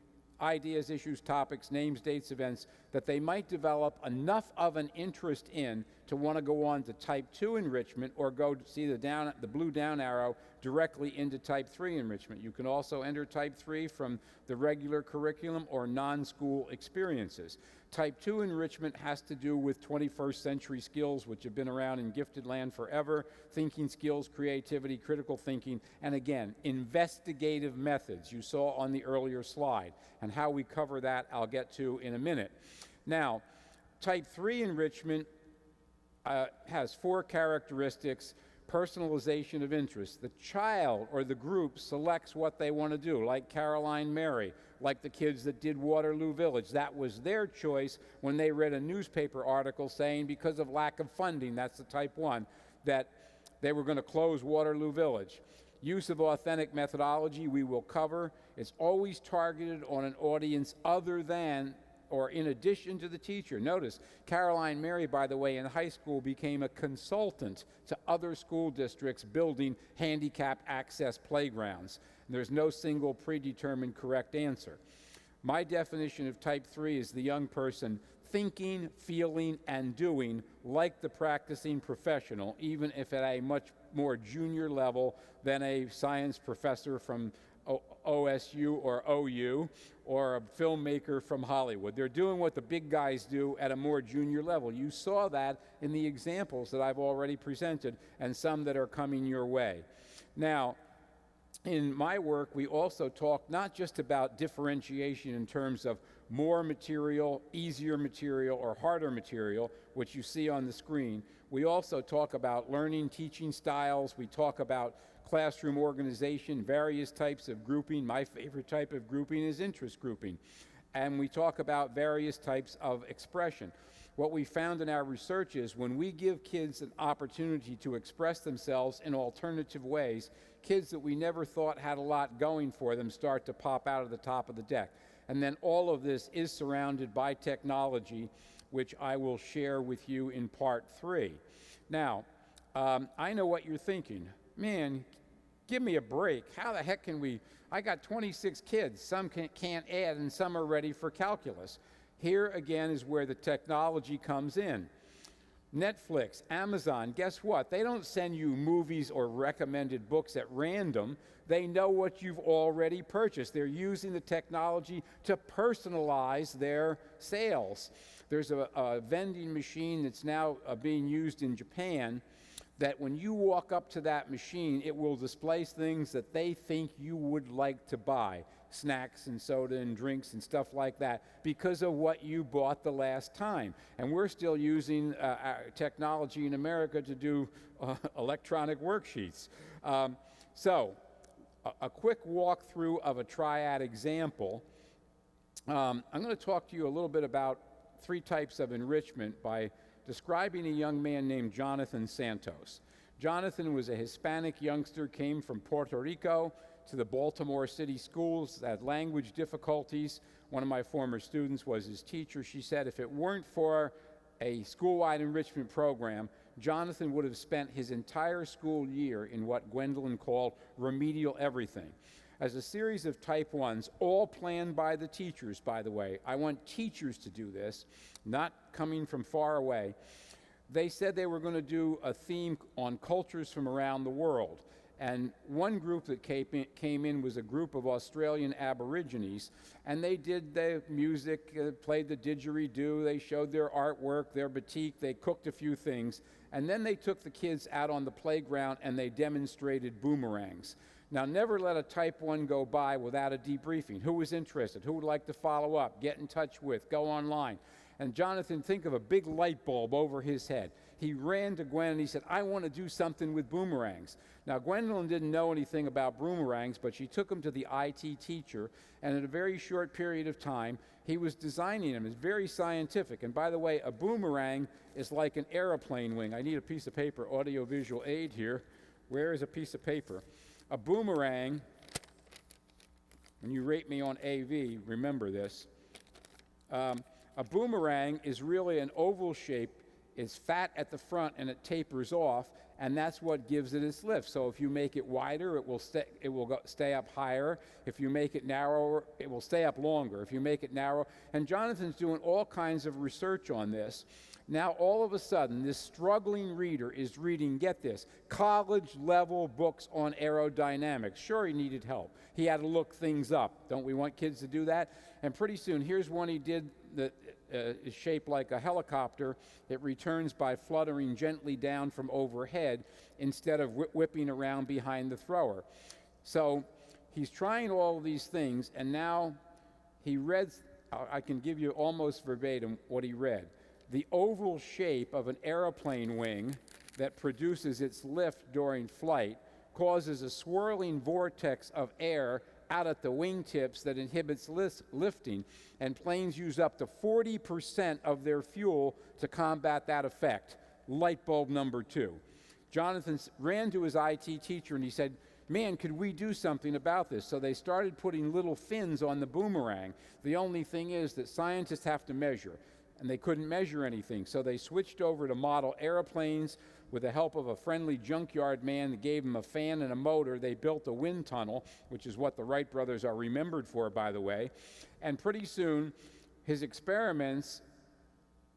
ideas, issues, topics, names, dates, events that they might develop enough of an interest in to want to go on to type 2 enrichment or go to see the blue down arrow directly into type 3 enrichment. You can also enter type 3 from the regular curriculum or non-school experiences. Type 2 enrichment has to do with 21st century skills which have been around in gifted land forever, thinking skills, creativity, critical thinking, and again, investigative methods you saw on the earlier slide. And how we cover that I'll get to in a minute. Now, type 3 enrichment has 4 characteristics. Personalization of interest. The child or the group selects what they want to do, like Caroline Mary, like the kids that did Waterloo Village. That was their choice when they read a newspaper article saying because of lack of funding, that's the type 1, that they were going to close Waterloo Village. Use of authentic methodology we will cover. It's always targeted on an audience other than or in addition to the teacher. Notice, Caroline Mary, by the way, in high school became a consultant to other school districts building handicap access playgrounds. And there's no single predetermined correct answer. My definition of type 3 is the young person thinking, feeling, and doing like the practicing professional, even if at a much more junior level than a science professor from OSU or OU or a filmmaker from Hollywood. They're doing what the big guys do at a more junior level. You saw that in the examples that I've already presented and some that are coming your way. Now, in my work, we also talk not just about differentiation in terms of more material, easier material, or harder material, which you see on the screen. We also talk about learning, teaching styles. We talk about classroom organization, various types of grouping. My favorite type of grouping is interest grouping. And we talk about various types of expression. What we found in our research is when we give kids an opportunity to express themselves in alternative ways, kids that we never thought had a lot going for them start to pop out of the top of the deck. And then all of this is surrounded by technology, which I will share with you in part 3. Now, I know what you're thinking. Man, give me a break. How the heck can we? I got 26 kids. Some can't add and some are ready for calculus. Here again is where the technology comes in. Netflix, Amazon, guess what? They don't send you movies or recommended books at random. They know what you've already purchased. They're using the technology to personalize their sales. There's a vending machine that's now being used in Japan that when you walk up to that machine, it will display things that they think you would like to buy, snacks and soda and drinks and stuff like that, because of what you bought the last time. And we're still using our technology in America to do electronic worksheets. So, a quick walkthrough of a triad example. I'm going to talk to you a little bit about 3 types of enrichment by describing a young man named Jonathan Santos. Jonathan was a Hispanic youngster, came from Puerto Rico to the Baltimore City schools, had language difficulties. One of my former students was his teacher. She said if it weren't for a school-wide enrichment program, Jonathan would have spent his entire school year in what Gwendolyn called remedial everything. As a series of type 1s, all planned by the teachers, by the way. I want teachers to do this, not coming from far away. They said they were going to do a theme on cultures from around the world. And one group that came in was a group of Australian Aborigines, and they did the music, played the didgeridoo, they showed their artwork, their batik, they cooked a few things, and then they took the kids out on the playground and they demonstrated boomerangs. Now, never let a type 1 go by without a debriefing. Who was interested? Who would like to follow up, get in touch with, go online? And Jonathan, think of a big light bulb over his head. He ran to Gwen and he said, I want to do something with boomerangs. Now, Gwendolyn didn't know anything about boomerangs, but she took him to the IT teacher, and in a very short period of time, he was designing them. It's very scientific. And by the way, a boomerang is like an airplane wing. I need a piece of paper, audio-visual aid here. Where is a piece of paper? A boomerang, when you rate me on AV, remember this. A boomerang is really an oval shape. It's fat at the front and it tapers off, and that's what gives it its lift. So if you make it wider, it will stay up higher. If you make it narrower, it will stay up longer. If you make it narrow, and Jonathan's doing all kinds of research on this. Now, all of a sudden, this struggling reader is reading, get this, college-level books on aerodynamics. Sure, he needed help. He had to look things up. Don't we want kids to do that? And pretty soon, here's one he did that is shaped like a helicopter. It returns by fluttering gently down from overhead instead of whipping around behind the thrower. So he's trying all of these things, and now he read, I can give you almost verbatim what he read. The oval shape of an airplane wing that produces its lift during flight causes a swirling vortex of air out at the wingtips that inhibits lifting, and planes use up to 40% of their fuel to combat that effect. Light bulb number 2. Jonathan ran to his IT teacher and he said, man, could we do something about this? So they started putting little fins on the boomerang. The only thing is that scientists have to measure, and they couldn't measure anything. So they switched over to model airplanes. With the help of a friendly junkyard man that gave them a fan and a motor, they built a wind tunnel, which is what the Wright brothers are remembered for, by the way. And pretty soon, his experiments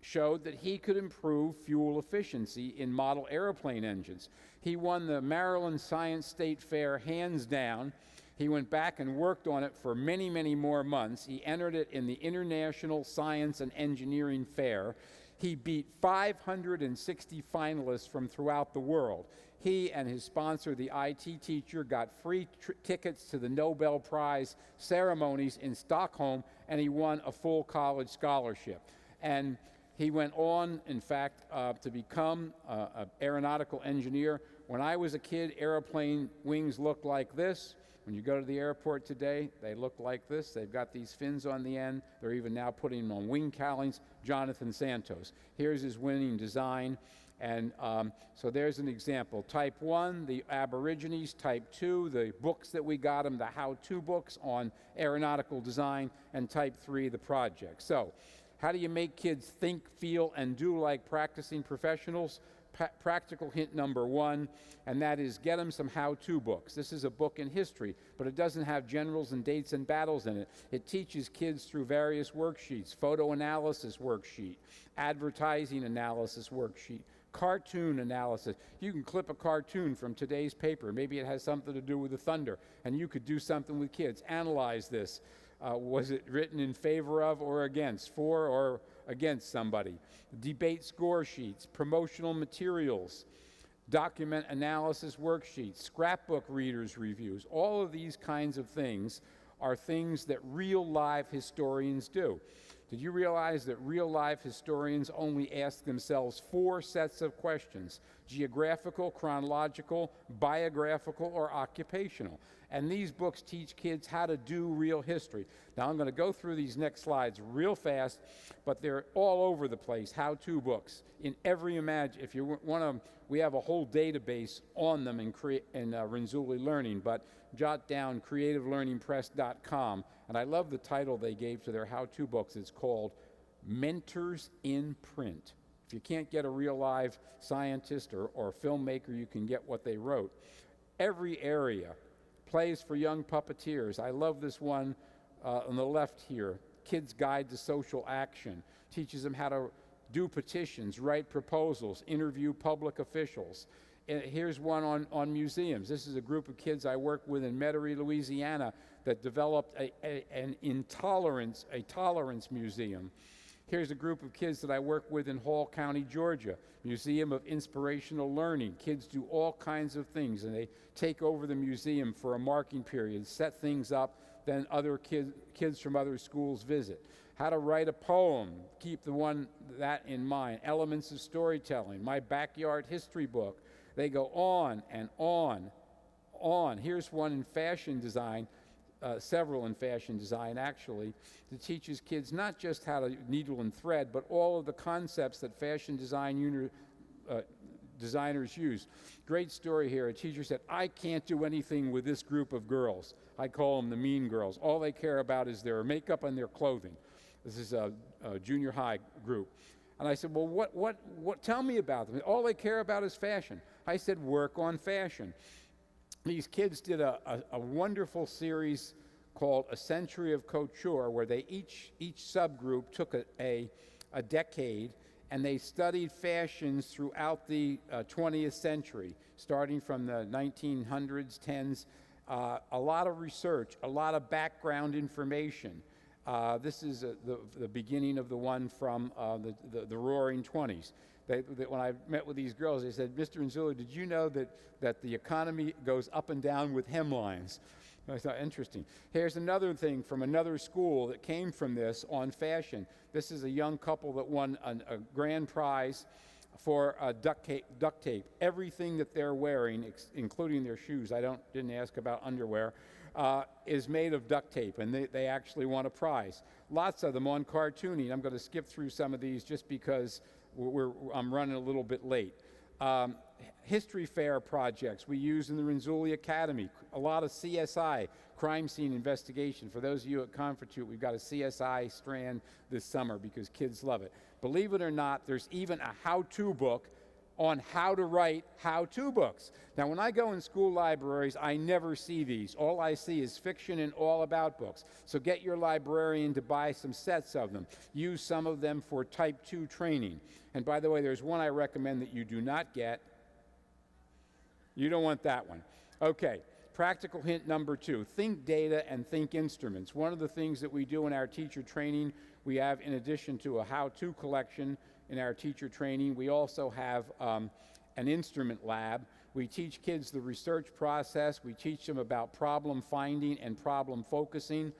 showed that he could improve fuel efficiency in model airplane engines. He won the Maryland Science State Fair hands down. He went back and worked on it for many, many more months. He entered it in the International Science and Engineering Fair. He beat 560 finalists from throughout the world. He and his sponsor, the IT teacher, got free tickets to the Nobel Prize ceremonies in Stockholm, and he won a full college scholarship. And he went on, in fact, to become an aeronautical engineer. When I was a kid, airplane wings looked like this. When you go to the airport today, they look like this. They've got these fins on the end. They're even now putting them on wing cowlings. Jonathan Santos. Here's his winning design. And so there's an example. Type 1, the Aborigines. Type 2, the books that we got him, the how-to books on aeronautical design. And Type 3, the project. So how do you make kids think, feel, and do like practicing professionals? Practical hint number 1, and that is get them some how-to books. This is a book in history, but it doesn't have generals and dates and battles in it. It teaches kids through various worksheets: photo analysis worksheet, advertising analysis worksheet, cartoon analysis. You can clip a cartoon from today's paper. Maybe it has something to do with the thunder, and you could do something with kids. Analyze this. Was it written in favor of or against, for or against somebody? Debate score sheets, promotional materials, document analysis worksheets, scrapbook readers' reviews. All of these kinds of things are things that real live historians do. Did you realize that real life historians only ask themselves 4 sets of questions: geographical, chronological, biographical, or occupational? And these books teach kids how to do real history. Now I'm going to go through these next slides real fast, but they're all over the place, how-to books. In every if you want to, we have a whole database on them in Renzulli Learning, but jot down creativelearningpress.com. And I love the title they gave to their how-to books. It's called Mentors in Print. If you can't get a real live scientist or filmmaker, you can get what they wrote. Every area. Plays for young puppeteers. I love this one on the left here. Kids Guide to Social Action. Teaches them how to do petitions, write proposals, interview public officials. Here's one on museums. This is a group of kids I work with in Metairie, Louisiana, that developed a tolerance museum. Here's a group of kids that I work with in Hall County, Georgia, Museum of Inspirational Learning. Kids do all kinds of things, and they take over the museum for a marking period, set things up, then other kids from other schools visit. How to write a poem, keep that in mind. Elements of storytelling, my backyard history book. They go on and on. Here's one in fashion design. Several in fashion design, actually, that teaches kids not just how to needle and thread, but all of the concepts that fashion designers use. Great story here. A teacher said, I can't do anything with this group of girls. I call them the mean girls. All they care about is their makeup and their clothing. This is a junior high group. And I said, well, what? Tell me about them. All they care about is fashion. I said, work on fashion. These kids did a wonderful series called A Century of Couture, where they each subgroup took a decade, and they studied fashions throughout the 20th century, starting from the 1900s, 10s. A lot of research, a lot of background information. This is the beginning of the one from the Roaring 20s. When I met with these girls, they said, Mr. Renzulli, did you know that the economy goes up and down with hemlines? I thought, interesting. Here's another thing from another school that came from this on fashion. This is a young couple that won a grand prize for duct tape. Everything that they're wearing, including their shoes, didn't ask about underwear, is made of duct tape, and they actually won a prize. Lots of them on cartooning. I'm going to skip through some of these just because I'm running a little bit late. History fair projects we use in the Renzulli Academy. A lot of CSI, crime scene investigation. For those of you at Confortute, we've got a CSI strand this summer because kids love it. Believe it or not, there's even a how-to book on how to write how-to books. Now, when I go in school libraries, I never see these. All I see is fiction and all about books. So get your librarian to buy some sets of them. Use some of them for Type 2 training. And by the way, there's one I recommend that you do not get. You don't want that one. Okay, practical hint number 2, think data and think instruments. One of the things that we do in our teacher training, we have, in addition to a how-to collection in our teacher training, we also have an instrument lab. We teach kids the research process. We teach them about problem finding and problem focusing.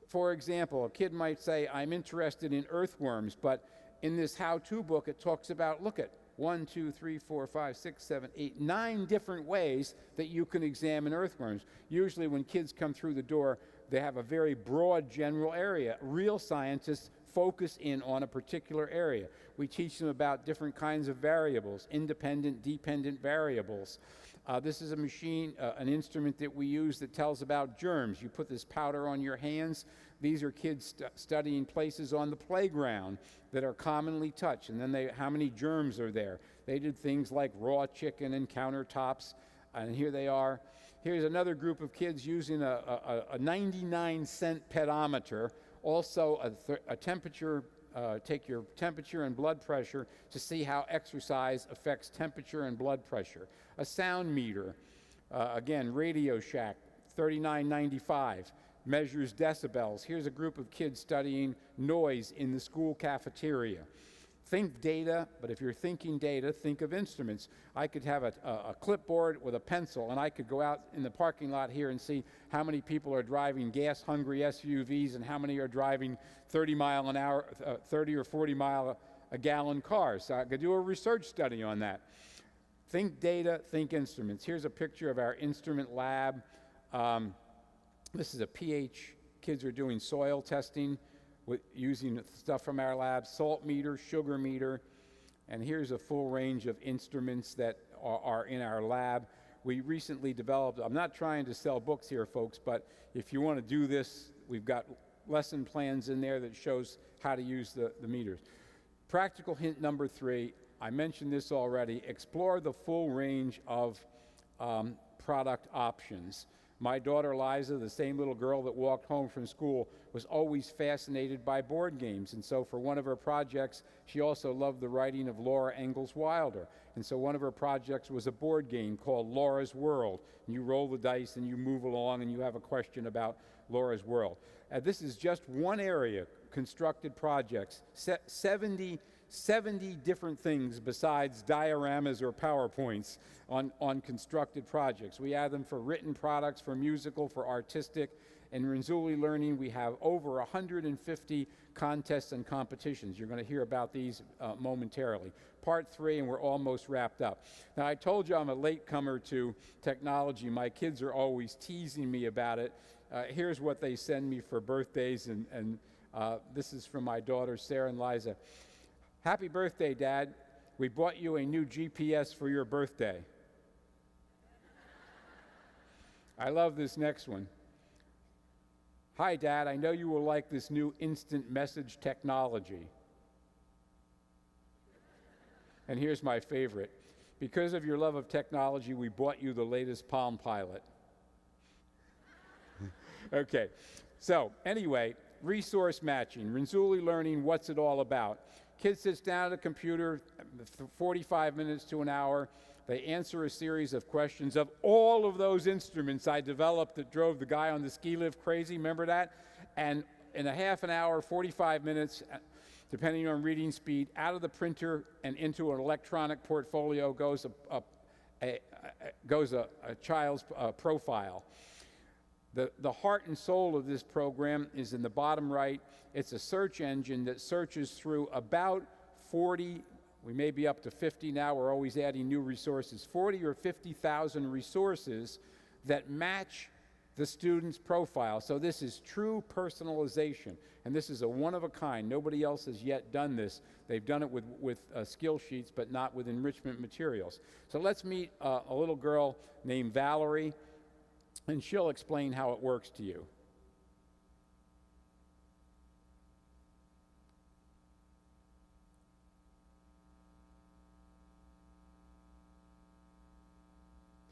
For example, a kid might say, I'm interested in earthworms, but in this how-to book, it talks about, look at 1, 2, 3, 4, 5, 6, 7, 8, 9 different ways that you can examine earthworms. Usually when kids come through the door, they have a very broad general area. Real scientists focus in on a particular area. We teach them about different kinds of variables, independent, dependent variables. This is a machine, an instrument that we use that tells about germs. You put this powder on your hands. These are kids studying places on the playground that are commonly touched, and then how many germs are there. They did things like raw chicken and countertops, and here they are. Here's another group of kids using a 99-cent pedometer, also a temperature, take your temperature and blood pressure to see how exercise affects temperature and blood pressure. A sound meter, again, Radio Shack, $39.95. measures decibels. Here's a group of kids studying noise in the school cafeteria. Think data, but if you're thinking data, think of instruments. I could have a clipboard with a pencil, and I could go out in the parking lot here and see how many people are driving gas-hungry SUVs and how many are driving 30 or 40 mile a gallon cars. So I could do a research study on that. Think data, think instruments. Here's a picture of our instrument lab. This is a pH. Kids are doing soil testing using stuff from our lab, salt meter, sugar meter, and here's a full range of instruments that are in our lab. We recently developed, I'm not trying to sell books here, folks, but if you want to do this, we've got lesson plans in there that shows how to use the meters. Practical hint number 3, I mentioned this already, explore the full range of product options. My daughter Liza, the same little girl that walked home from school, was always fascinated by board games. And so for one of her projects, she also loved the writing of Laura Ingalls Wilder. And so one of her projects was a board game called Laura's World. And you roll the dice and you move along and you have a question about Laura's World. This is just one area, constructed projects, 70 different things besides dioramas or PowerPoints on constructed projects. We have them for written products, for musical, for artistic. In Renzulli Learning, we have over 150 contests and competitions. You're going to hear about these momentarily. Part 3, and we're almost wrapped up. Now, I told you I'm a latecomer to technology. My kids are always teasing me about it. Here's what they send me for birthdays, and this is from my daughters, Sarah and Liza. Happy birthday, Dad. We bought you a new GPS for your birthday. I love this next one. Hi, Dad. I know you will like this new instant message technology. And here's my favorite. Because of your love of technology, we bought you the latest Palm Pilot. Okay. So, anyway, resource matching. Renzulli Learning, what's it all about? Kid sits down at a computer for 45 minutes to an hour. They answer a series of questions of all of those instruments I developed that drove the guy on the ski lift crazy. Remember that? And in a half an hour, 45 minutes, depending on reading speed, out of the printer and into an electronic portfolio goes a child's profile. The heart and soul of this program is in the bottom right. It's a search engine that searches through about 40, we may be up to 50 now, we're always adding new resources, 40 or 50,000 resources that match the student's profile. So this is true personalization, and this is a one-of-a-kind. Nobody else has yet done this. They've done it with skill sheets, but not with enrichment materials. So let's meet a little girl named Valerie, and she'll explain how it works to you.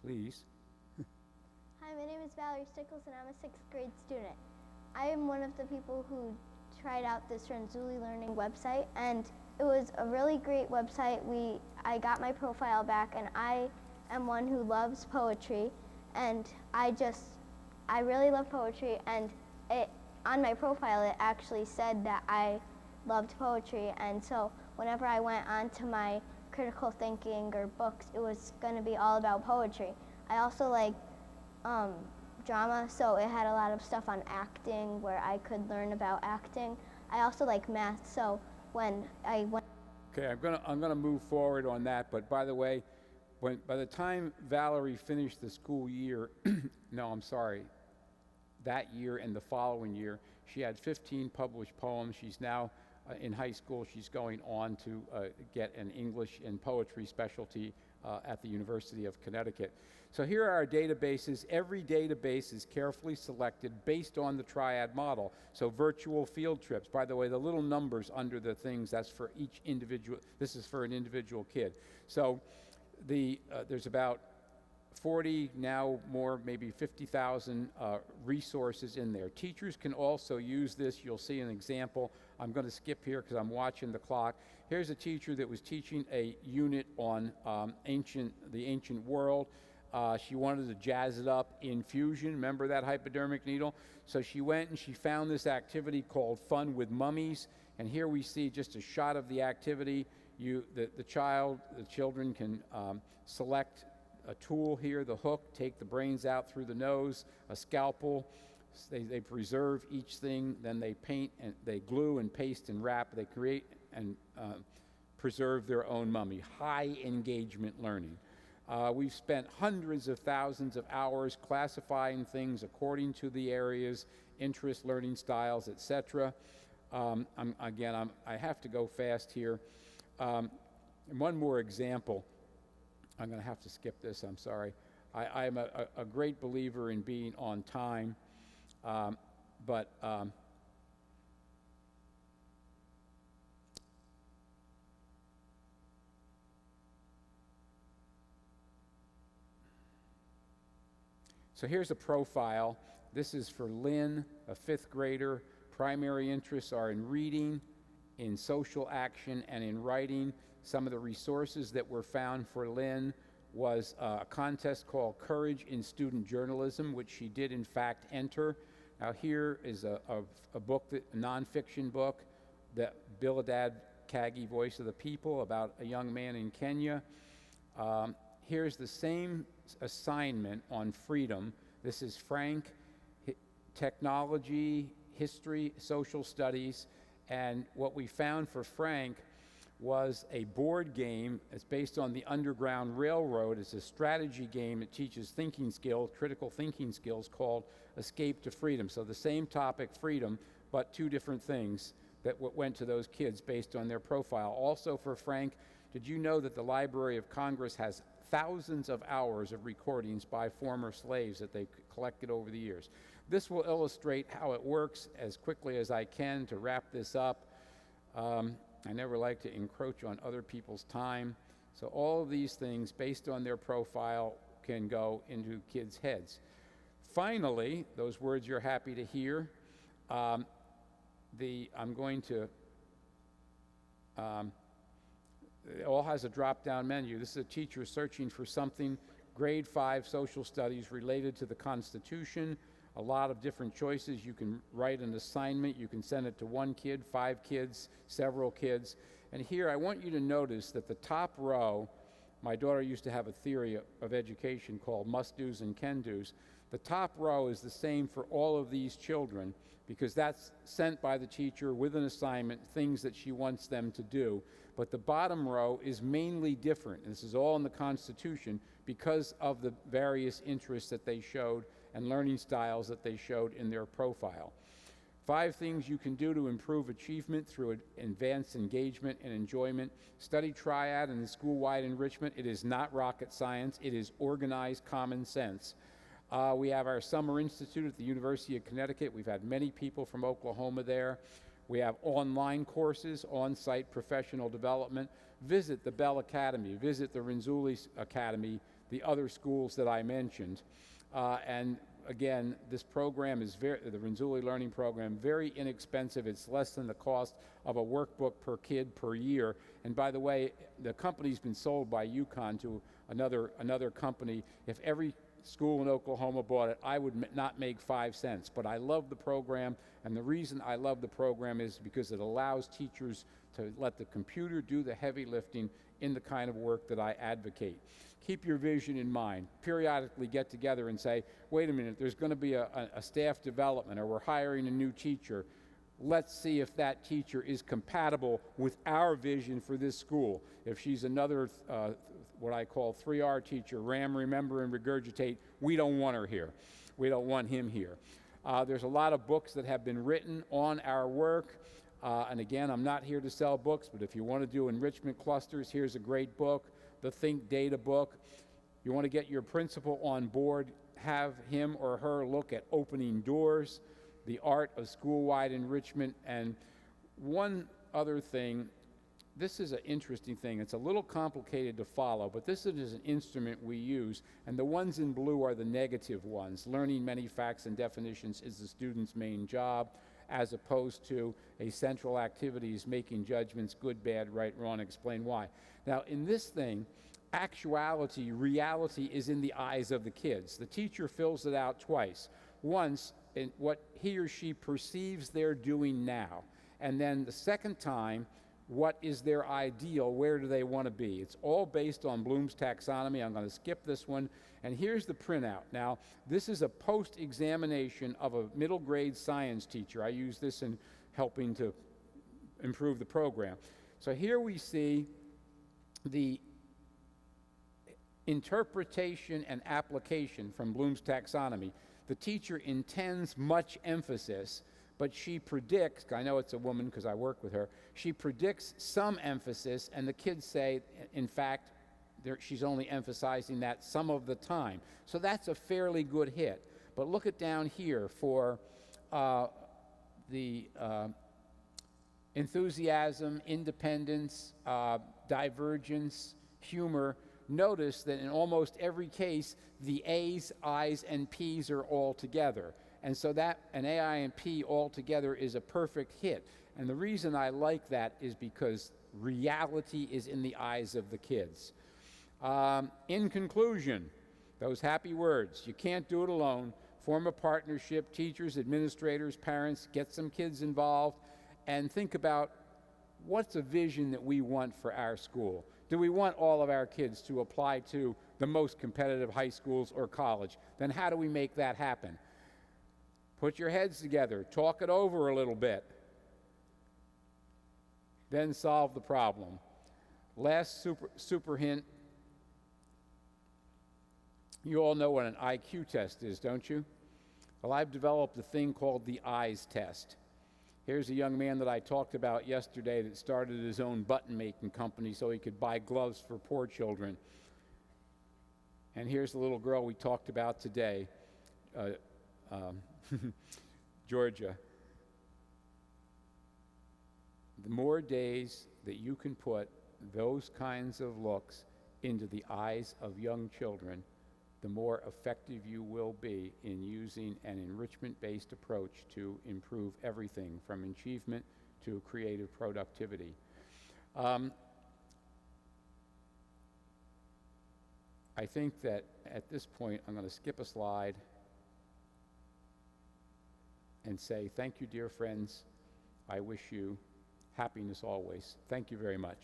Please. Hi, my name is Valerie Stickles, and I'm a 6th grade student. I am one of the people who tried out this Renzulli Learning website, and it was a really great website. I got my profile back, and I am one who loves poetry, and I really love poetry, and on my profile it actually said that I loved poetry, and so whenever I went on to my critical thinking or books, it was going to be all about poetry. I also like drama, so it had a lot of stuff on acting where I could learn about acting. I also like math, so when I went... Okay, I'm gonna move forward on that, but by the way, by the time Valerie finished the school year, no, I'm sorry, that year and the following year, she had 15 published poems. She's now in high school. She's going on to get an English and poetry specialty at the University of Connecticut. So here are our databases. Every database is carefully selected based on the triad model. So virtual field trips. By the way, the little numbers under the things, that's for each individual. This is for an individual kid. So there's about 40, now more, maybe 50,000 resources in there. Teachers can also use this. You'll see an example. I'm going to skip here because I'm watching the clock. Here's a teacher that was teaching a unit on the ancient world. She wanted to jazz it up in fusion. Remember that hypodermic needle? So she went and she found this activity called Fun with Mummies. And here we see just a shot of the activity. The children can select a tool here, the hook, take the brains out through the nose, a scalpel. They preserve each thing, then they paint and they glue and paste and wrap. They create and preserve their own mummy. High engagement learning. We've spent hundreds of thousands of hours classifying things according to the areas, interests, learning styles, etc. I have to go fast here. One more example. I'm going to have to skip this, I'm sorry. I'm a great believer in being on time, so here's a profile. This is for Lynn, a 5th grader. Primary interests are in reading, in social action, and in writing. Some of the resources that were found for Lynn was a contest called Courage in Student Journalism, which she did in fact enter. Now here is a book, a nonfiction book, that Biladad Kagi, Voice of the People, about a young man in Kenya. Here's the same assignment on freedom. This is Frank, technology, history, social studies, and what we found for Frank was a board game. It's based on the Underground Railroad. It's a strategy game that teaches thinking skills, critical thinking skills, called Escape to Freedom. So the same topic, freedom, but 2 different things that went to those kids based on their profile. Also for Frank, did you know that the Library of Congress has thousands of hours of recordings by former slaves that they collected over the years? This will illustrate how it works as quickly as I can to wrap this up. I never like to encroach on other people's time. So all of these things, based on their profile, can go into kids' heads. Finally, those words you're happy to hear, it all has a drop-down menu. This is a teacher searching for something, grade 5 social studies related to the Constitution. A lot of different choices. You can write an assignment. You can send it to 1 kid, 5 kids, several kids. And here I want you to notice that the top row, my daughter used to have a theory of education called must-dos and can-dos. The top row is the same for all of these children because that's sent by the teacher with an assignment, things that she wants them to do. But the bottom row is mainly different. And this is all in the Constitution because of the various interests that they showed and learning styles that they showed in their profile. 5 things you can do to improve achievement through advanced engagement and enjoyment. Study triad and the school-wide enrichment. It is not rocket science. It is organized common sense. We have our Summer Institute at the University of Connecticut. We've had many people from Oklahoma there. We have online courses, on-site professional development. Visit the Bell Academy. Visit the Renzulli Academy, the other schools that I mentioned. And again, this program is the Renzulli Learning Program, very inexpensive. It's less than the cost of a workbook per kid per year. And by the way, the company's been sold by UConn to another company. If every school in Oklahoma bought it, I would not make 5 cents. But I love the program, and the reason I love the program is because it allows teachers to let the computer do the heavy lifting in the kind of work that I advocate. Keep your vision in mind. Periodically get together and say, wait a minute, there's going to be a staff development, or we're hiring a new teacher. Let's see if that teacher is compatible with our vision for this school. If she's another, what I call 3R teacher, ram, remember, and regurgitate, we don't want her here. We don't want him here. There's a lot of books that have been written on our work. And again, I'm not here to sell books, but if you want to do enrichment clusters, here's a great book, the Think Data book. You want to get your principal on board, have him or her look at opening doors, the art of school-wide enrichment. And one other thing, this is an interesting thing. It's a little complicated to follow, but this is an instrument we use, and the ones in blue are the negative ones. Learning many facts and definitions is the student's main job, as opposed to a central activity is making judgments, good, bad, right, wrong, explain why. Now, in this thing, actuality, reality is in the eyes of the kids. The teacher fills it out twice. Once in what he or she perceives they're doing now, and then the second time, what is their ideal, where do they want to be? It's all based on Bloom's taxonomy. I'm going to skip this one. And here's the printout. Now, this is a post-examination of a middle grade science teacher. I use this in helping to improve the program. So here we see the interpretation and application from Bloom's taxonomy. The teacher intends much emphasis, but she predicts, I know it's a woman because I work with her, she predicts some emphasis, and the kids say, in fact, she's only emphasizing that some of the time. So that's a fairly good hit. But look at down here for the enthusiasm, independence, divergence, humor. Notice that in almost every case, the A's, I's, and P's are all together. And so that an AI and P all together is a perfect hit. And the reason I like that is because reality is in the eyes of the kids. In conclusion, those happy words, you can't do it alone. Form a partnership, teachers, administrators, parents, get some kids involved, and think about what's a vision that we want for our school. Do we want all of our kids to apply to the most competitive high schools or college? Then how do we make that happen? Put your heads together, talk it over a little bit, then solve the problem. Last super hint, you all know what an IQ test is, don't you? Well, I've developed a thing called the EYES test. Here's a young man that I talked about yesterday that started his own button-making company so he could buy gloves for poor children. And here's the little girl we talked about today, Georgia. The more days that you can put those kinds of looks into the eyes of young children, the more effective you will be in using an enrichment-based approach to improve everything from achievement to creative productivity. I think that at this point, I'm going to skip a slide and say, thank you, dear friends. I wish you happiness always. Thank you very much.